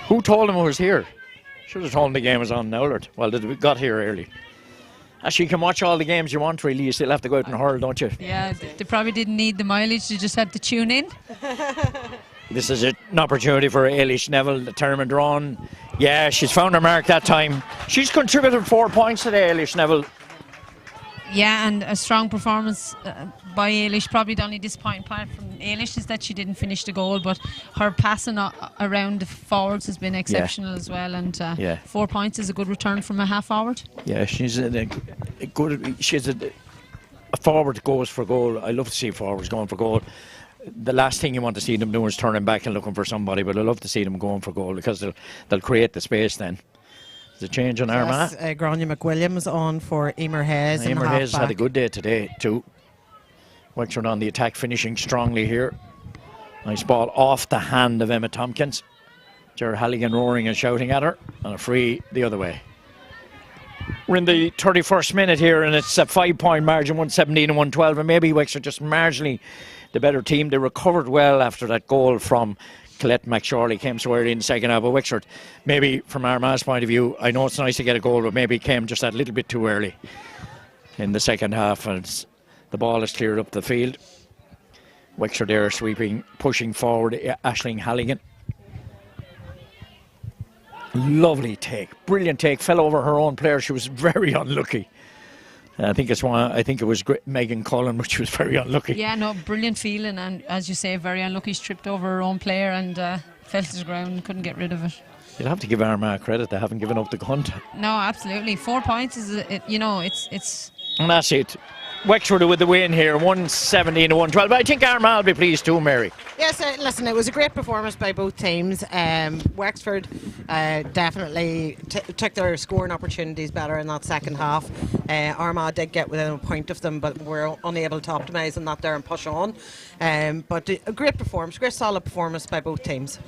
Who told them it was here? Should have told them the game was on now. Well, we got here early. Actually, you can watch all the games you want, really. You still have to go out and hurl, don't you? Yeah, they probably didn't need the mileage. They just had to tune in. This is an opportunity for Ailish Neville, the tournament run. Yeah, she's found her mark that time. She's contributed 4 points today, Ailish Neville. Yeah, and a strong performance by Ailish. Probably the only disappointing part from Ailish is that she didn't finish the goal, but her passing around the forwards has been exceptional as well. And 4 points is a good return from a half forward. Yeah, she's a good. She's a forward goes for goal. I love to see forwards going for goal. The last thing you want to see them doing is turning back and looking for somebody, but I love to see them going for goal because they'll create the space then. The change on Armagh. Grania McWilliams on for Emer Hayes. Emer Hayes had a good day today too. Wexford on the attack, finishing strongly here. Nice ball off the hand of Emma Tompkins. Ger Halligan roaring and shouting at her, and a free the other way. We're in the 31st minute here, and it's a 5-point margin, 117 and 112, and maybe Wexford just marginally the better team. They recovered well after that goal from Colette McSorley came so early in the second half. But Wexford, maybe from Armagh's point of view, I know it's nice to get a goal, but maybe it came just that little bit too early in the second half. And The ball is cleared up the field. Wexford there sweeping, pushing forward. Aisling Halligan. Lovely take, brilliant take. Fell over her own player. She was very unlucky. I think it was Megan Cullen, but she was very unlucky. Yeah, no, brilliant feeling, and as you say, very unlucky. She tripped over her own player and fell to the ground and couldn't get rid of it. You'll have to give Armagh credit; they haven't given up the hunt. No, absolutely. 4 points is, it's. And that's it. Wexford with the win here, 117 to 112. But I think Armagh will be pleased too, Mary. Yes, listen, it was a great performance by both teams. Wexford definitely took their scoring opportunities better in that second half. Armagh did get within a point of them, but were unable to optimise on that there and push on. But a great performance, great solid performance by both teams.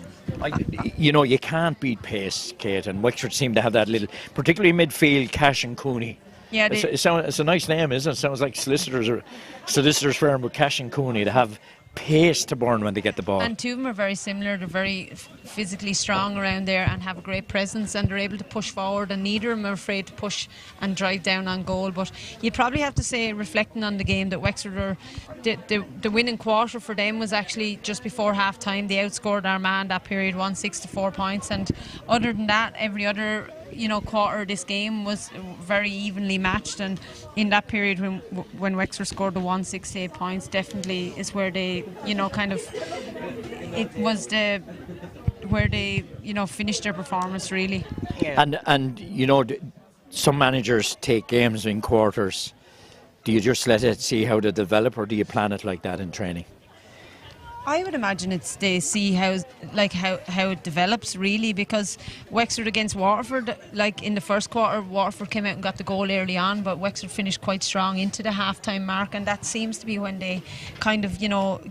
You can't beat pace, Kate, and Wexford seem to have that little, particularly midfield, Cash and Cooney. Yeah, it's a nice name, isn't it? It sounds like solicitors firm with Cash and Cooney to have pace to burn when they get the ball. And two of them are very similar. They're very physically strong around there and have a great presence, and they're able to push forward, and neither of them are afraid to push and drive down on goal. But you'd probably have to say, reflecting on the game, that Wexford the winning quarter for them was actually just before half time. They outscored Armagh in that period 1-6 to 4 points, and other than that, every other quarter of this game was very evenly matched. And in that period when Wexford scored the 168 points, definitely is where they where they finished their performance, really. Yeah. And some managers take games in quarters. Do you just let it see how they develop, or do you plan it like that in training? I would imagine they see how it develops, really, because Wexford against Waterford, like in the first quarter, Waterford came out and got the goal early on, but Wexford finished quite strong into the half-time mark, and that seems to be when they kind of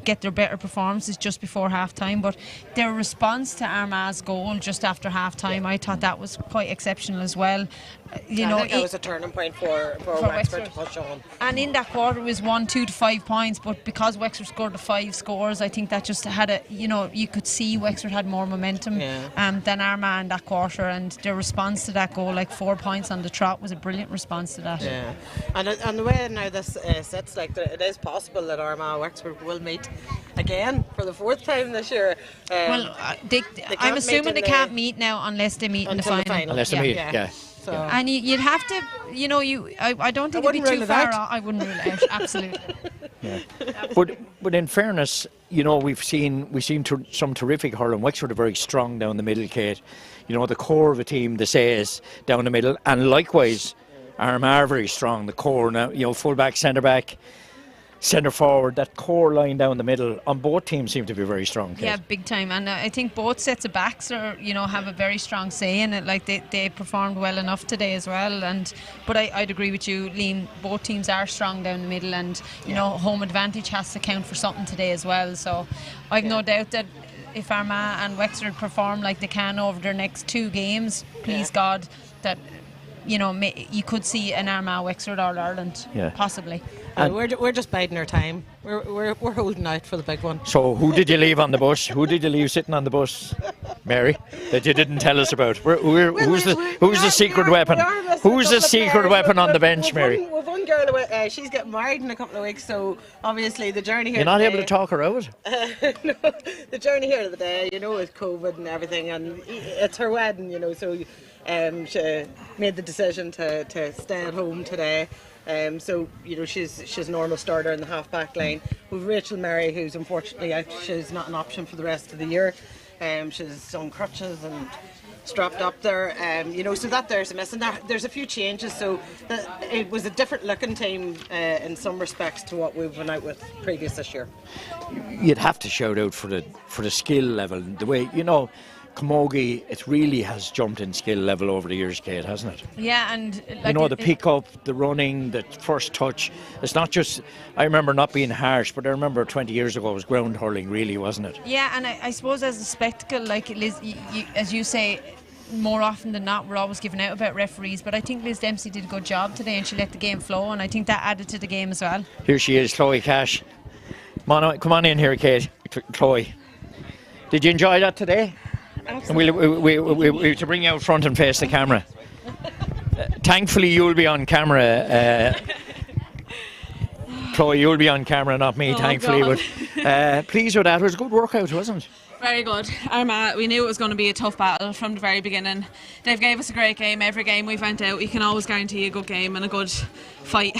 get their better performances, just before half-time. But their response to Armagh's goal just after half-time, I thought that was quite exceptional as well. I think that was a turning point for Wexford to push on. And in that quarter it was 1-2 to 5 points, but because Wexford scored the 5 scores, I think that just had you could see Wexford had more momentum than Armagh in that quarter, and their response to that goal, like 4 points on the trot, was a brilliant response to that. Yeah, and the way now this sits, like, it is possible that Armagh and Wexford will meet again for the 4th time this year. I'm assuming they can't meet now unless they meet in the final. Unless they meet, yeah. So. And you'd have to, I don't think it'd be too far off. I wouldn't rule it out, absolutely. Yeah. But in fairness, we've seen some terrific hurling. Wexford are very strong down the middle, Kate. The core of a team, the says, down the middle, and likewise, Armagh are very strong. The core now, full back, centre back, centre forward, that core line down the middle on both teams seem to be very strong, Kate. Yeah, big time. And I think both sets of backs have a very strong say in it. Like they performed well enough today as well. But I'd agree with you, Liam. Both teams are strong down the middle, and home advantage has to count for something today as well. So I've no doubt that if Armagh and Wexford perform like they can over their next 2 games, please God, that you could see an Armagh Wexford All Ireland, possibly. We're just biding our time. We're holding out for the big one. So who did you leave on the bus? Who did you leave sitting on the bus, Mary, that you didn't tell us about? Who's the secret weapon? Who's the secret weapon on the bench, Mary? We've one girl away. She's getting married in a couple of weeks, so obviously the journey here. You're not able to talk her out? No, the journey here today, with COVID and everything, and it's her wedding, so she made the decision to stay at home today. So she's a normal starter in the half-back line. With Rachel Murray, who's unfortunately out, she's not an option for the rest of the year. She's on crutches and strapped up there, so that there's a miss. And there's a few changes, so it was a different looking team in some respects to what we've been out with previous this year. You'd have to shout out for the skill level, the way, Camogie, it really has jumped in skill level over the years, Kate, hasn't it? Yeah, and the pick-up, the running, the first touch. It's not just, I remember not being harsh, but I remember 20 years ago it was ground hurling, really, wasn't it? Yeah, and I suppose as a spectacle, like Liz, as you say, more often than not, we're always giving out about referees, but I think Liz Dempsey did a good job today, and she let the game flow, and I think that added to the game as well. Here she is, Chloe Cash. Come on in here, Kate. Chloe. Did you enjoy that today? Absolutely. We to bring you out front and face the camera. Thankfully, you'll be on camera. Chloe, you'll be on camera, not me, thankfully. God. But pleased with that. It was a good workout, wasn't it? Very good. Armagh, we knew it was going to be a tough battle from the very beginning. They've gave us a great game. Every game we've went out, you can always guarantee a good game and a good fight.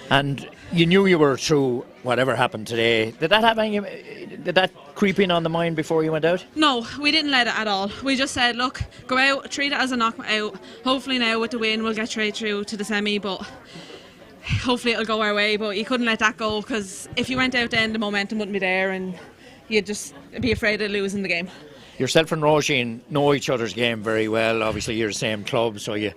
And you knew you were through whatever happened today. Did that creep in on the mind before you went out? No, we didn't let it at all. We just said, look, go out, treat it as a knockout. Hopefully now with the win we'll get straight through to the semi, but hopefully it'll go our way. But you couldn't let that go, because if you went out then the momentum wouldn't be there and you'd just be afraid of losing the game. Yourself and Roisin know each other's game very well. Obviously you're the same club, so you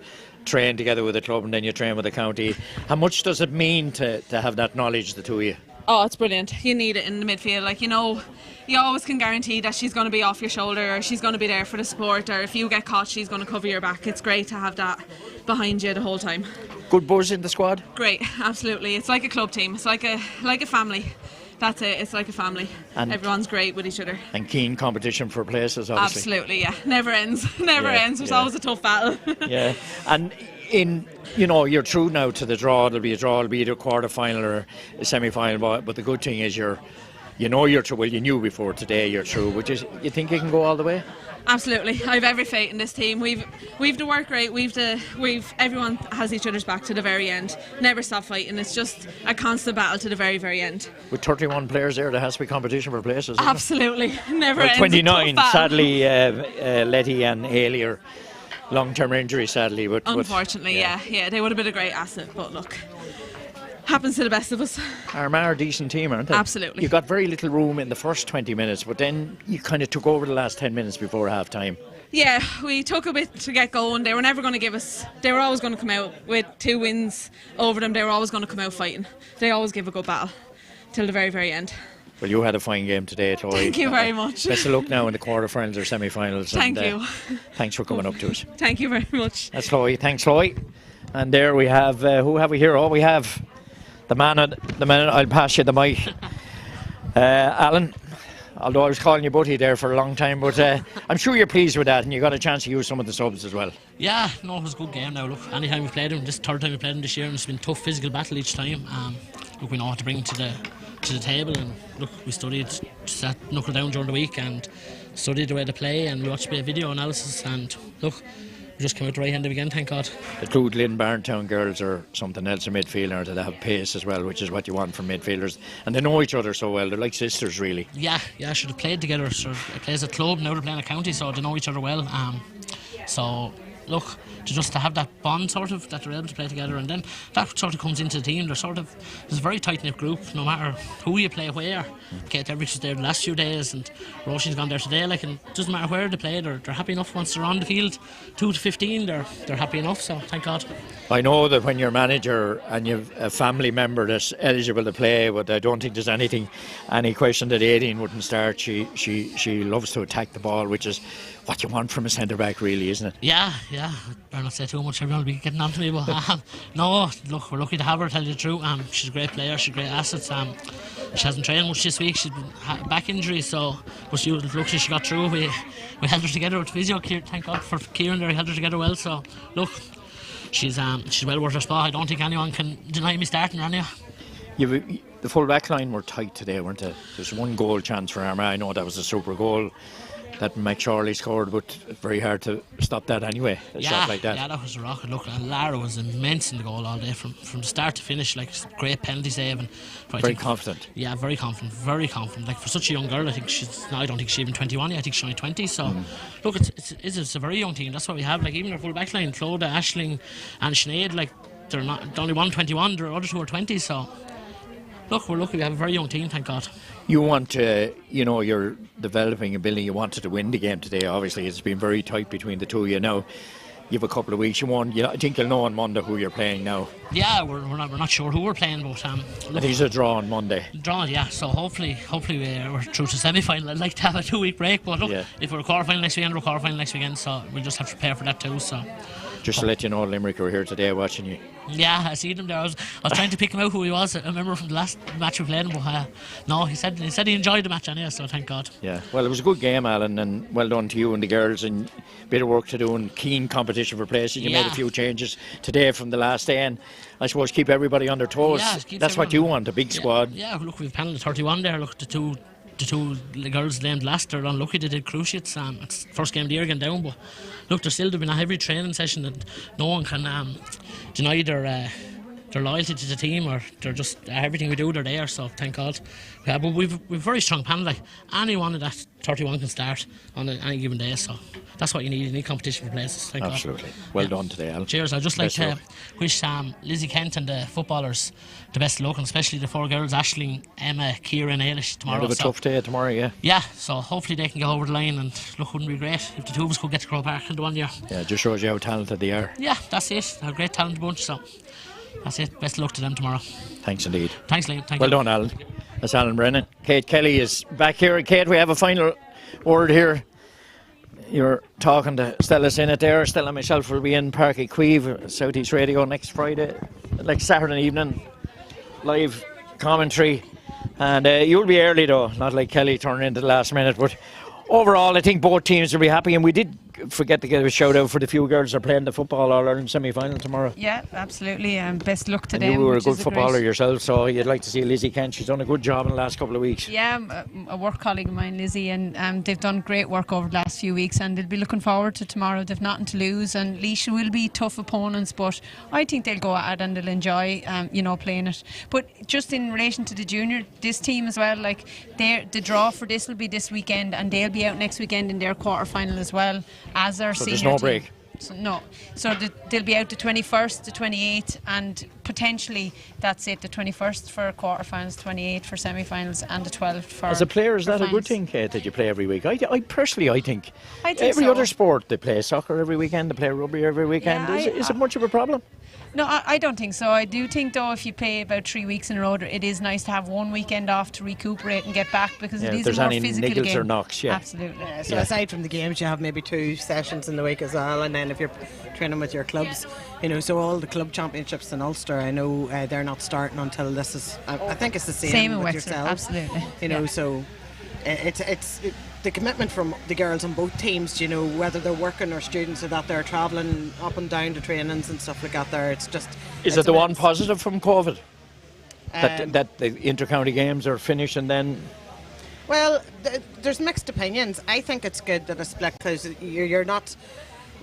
train together with the club and then you train with the county. How much does it mean to have that knowledge, the two of you? Oh, it's brilliant. You need it in the midfield. Like, you know, you always can guarantee that she's going to be off your shoulder, or she's going to be there for the support, or if you get caught she's going to cover your back. It's great to have that behind you the whole time. Good buzz in the squad? Great, absolutely. It's like a club team. It's like a family. That's it. It's like a family. And everyone's great with each other. And keen competition for places, obviously. Absolutely, yeah. Never ends. Never ends. There's always a tough battle. Yeah. And you're through now to the draw. There'll be a draw. It'll be either a quarter final or a semi final. But the good thing is you're through. Well, you knew before today you're through. But you think you can go all the way? Absolutely. I've every faith in this team. We've the work rate. Everyone has each other's back to the very end. Never stop fighting. It's just a constant battle to the very, very end. With 31 players there has to be competition for places. Absolutely. Never ends. 29. Sadly, Letty and Haley are long-term injury, sadly. But unfortunately, yeah, they would have been a great asset. But look, happens to the best of us. Armagh are a decent team, aren't they? Absolutely. You got very little room in the first 20 minutes, but then you kind of took over the last 10 minutes before half-time. Yeah, we took a bit to get going. They were never going to give us... They were always going to come out with 2 wins over them. They were always going to come out fighting. They always give a good battle till the very, very end. Well, you had a fine game today, Chloe. Thank you very much. Best of luck now in the quarterfinals or semi-finals. Thank you. Thanks for coming up to us. Thank you very much. That's Chloe. Thanks, Chloe. And there we have... who have we here? Oh, we have... The man, I'll pass you the mic. Alan, although I was calling you Buddy there for a long time, but I'm sure you're pleased with that and you got a chance to use some of the subs as well. Yeah, no, it was a good game now. Look, anytime we've played them, this third time we've played them this year, and it's been a tough physical battle each time. Look, we know what to bring to the table, and look, we studied, sat knuckle down during the week and studied the way to play, and we watched a bit of video analysis, and look, we just came out right-handed again, thank God. The two Glen Barntown girls are something else in midfield, aren't they? They have pace as well, which is what you want from midfielders, and they know each other so well. They're like sisters, really. Yeah, should have played together. Sort of, they play as a club, now they're playing a county, so they know each other well. So look, to have that bond sort of, that they're able to play together, and then that sort of comes into the team. There's a very tight-knit group, no matter who you play where. Kate Everich was there the last few days, and Roisin's gone there today, like, and it doesn't matter where they play, they're happy enough once they're on the field. 2 to 15, they're happy enough, so thank God. I know that when you're manager and you've a family member that's eligible to play, but I don't think there's any question that Aideen wouldn't start. She loves to attack the ball, which is what you want from a centre-back, really, isn't it? Yeah, I better not say too much, everyone will be getting on to me, but no, look, we're lucky to have her, tell you the truth. She's a great player, she's great assets. She hasn't trained much this week, she's been back injury, so but she luckily she got through. We held her together with physio, thank God for Kieran there, he held her together well, so look, she's well worth her spot. I don't think anyone can deny me starting her, any. The full back line were tight today, weren't they? There's one goal chance for Armagh. I know that was a super goal that McSorley scored, but very hard to stop that anyway. Shot like that. Yeah, that was a rocket. Look, and Lara was immense in the goal all day, from the start to finish. Like, great penalty save, and very confident. Yeah, very confident. Like, for such a young girl, I don't think she's even 21 yet. I think she's only 20. So, look, it's a very young team. That's what we have. Like, even our full back line, Clodagh, Aisling, and Sinead, like, they're only one 21. The other two are 20. So, look, we're lucky. We have a very young team, thank God. You want to, you're developing and building. You wanted to win the game today. Obviously, it's been very tight between the two of you now. You have a couple of weeks. I think you'll know on Monday who you're playing now. Yeah, we're not sure who we're playing, but look, it's a draw on Monday. Draw, yeah. So hopefully we're through to semi-final. I'd like to have a 2-week break, but look, if we're a quarter-final next weekend, we're a quarter-final next weekend. So we'll just have to prepare for that too. So Just to let you know, Limerick were here today watching you. Yeah, I seen him there. I was trying to pick him out who he was. I remember from the last match we played him, but no, he said he enjoyed the match anyway, so thank God. Yeah, well, it was a good game, Alan, and well done to you and the girls, and a bit of work to do and keen competition for places. You made a few changes today from the last day, and I suppose keep everybody on their toes. Yeah, that's what you want, a big squad. Yeah, look, we've panelled 31 there. Look, the two girls named last are unlucky. They did cruciates. It's first game of the year again down, but look, they've been at every training session, and no one can deny their loyalty to the team, or they're just everything we do, they're there. So thank God. But we've a very strong panel. Like anyone of that 31 can start on any given day. So that's what you need. You need competition for places. Thank Absolutely. God. Well done today, Alan. Cheers. I'd just like to wish Lizzie Kent and the footballers the best of luck, and especially the 4 girls, Aisling, Emma, Ciara and Ailish tomorrow. Have a tough day tomorrow, yeah. Yeah, so hopefully they can get over the line, and look, wouldn't it be great if the two of us could get to Crow Park in the 1 year. Yeah, it just shows you how talented they are. Yeah, that's it. They're a great talented bunch, so that's it. Best of luck to them tomorrow. Thanks indeed. Thanks, Liam. Well done, Alan. That's Alan Brennan. Kate Kelly is back here. Kate, we have a final word here. You're talking to Stella Sinnott there. Stella and myself will be in Park Equive, South East Radio next Friday, like Saturday evening, live commentary. And you'll be early though, not like Kelly turning into the last minute. But overall, I think both teams will be happy, and we did forget to give a shout out for the few girls that are playing the Football All-Ireland semi-final tomorrow. Yeah, absolutely, and best luck to and them. You were a good footballer yourself, so you'd like to see Lizzie Kent. She's done a good job in the last couple of weeks. Yeah, a work colleague of mine, Lizzie, and they've done great work over the last few weeks, and they'll be looking forward to tomorrow. They've nothing to lose, and Laois will be tough opponents, but I think they'll go at it and they'll enjoy playing it. But just in relation to the junior, this team as well, like the draw for this will be this weekend, and they'll be out next weekend in their quarter-final as well as our so senior there's no team. break. So they'll be out the 21st, the 28th, and potentially that's it, the 21st for quarterfinals, 28th for semi-finals, and the 12th for. As a player, is that finals. a good thing, Kate, that you play every week? I personally think every so. other sport, they play soccer every weekend, they play rugby every weekend. Yeah, is it much of a problem? No, I don't think so. I do think, though, if you play about 3 weeks in a row, it is nice to have one weekend off to recuperate and get back, because it is a more physical game. If there's any niggles or knocks, yeah. Absolutely. So aside from the games, you have maybe 2 sessions in the week as well, and then if you're training with your clubs, so all the club championships in Ulster, I know they're not starting until this is. I think it's the same in with Wexford, yourselves. absolutely. So it's the commitment from the girls on both teams, whether they're working or students, or that they're travelling up and down to trainings and stuff like that. There, it's just. Is it the one positive from COVID? That the inter-county games are finished and then. Well, there's mixed opinions. I think it's good that it's split, because you're not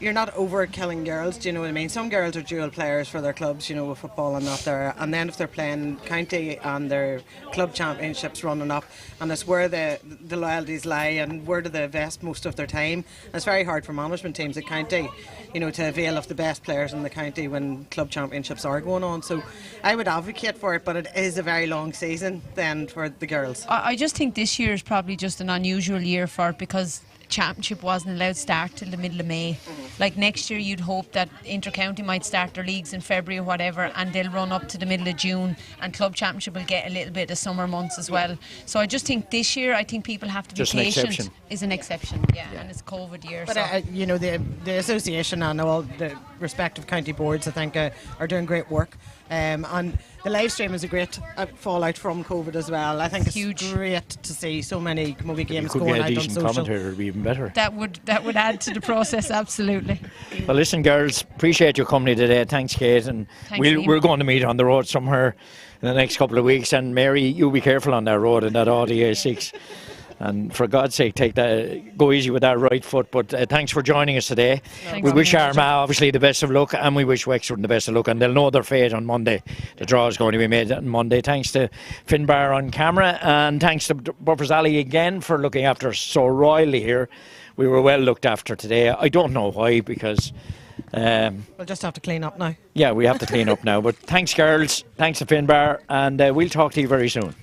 overkilling girls, do you know what I mean? Some girls are dual players for their clubs, with football and that there. And then if they're playing county and their club championships running up, and it's where the loyalties lie and where do they invest most of their time. And it's very hard for management teams at county, to avail of the best players in the county when club championships are going on. So I would advocate for it, but it is a very long season then for the girls. I just think this year is probably just an unusual year for it, because championship wasn't allowed to start till the middle of May. Like next year you'd hope that inter-county might start their leagues in February or whatever, and they'll run up to the middle of June, and club championship will get a little bit of summer months as well. So I just think this year, I think people have to be just patient. Is an exception, and it's COVID year. But the association and all the respective county boards, I think, are doing great work. And the live stream is a great fallout from COVID as well. I think it's huge. Great to see so many movie games you could going get out a on decent social. commentator, it would be even better. That would add to the process, absolutely. Well, listen, girls, appreciate your company today. Thanks, Kate, and we're going to meet on the road somewhere in the next couple of weeks. And Mary, you be careful on that road in that Audi A6. And for God's sake, go easy with that right foot. But thanks for joining us today. We wish Armagh obviously the best of luck, and we wish Wexford the best of luck. And they'll know their fate on Monday. The draw is going to be made on Monday. Thanks to Finbar on camera, and thanks to Buffers Alley again for looking after us so royally here. We were well looked after today. I don't know why, because we'll just have to clean up now. Yeah, we have to clean up now. But thanks, girls. Thanks to Finbar, and we'll talk to you very soon.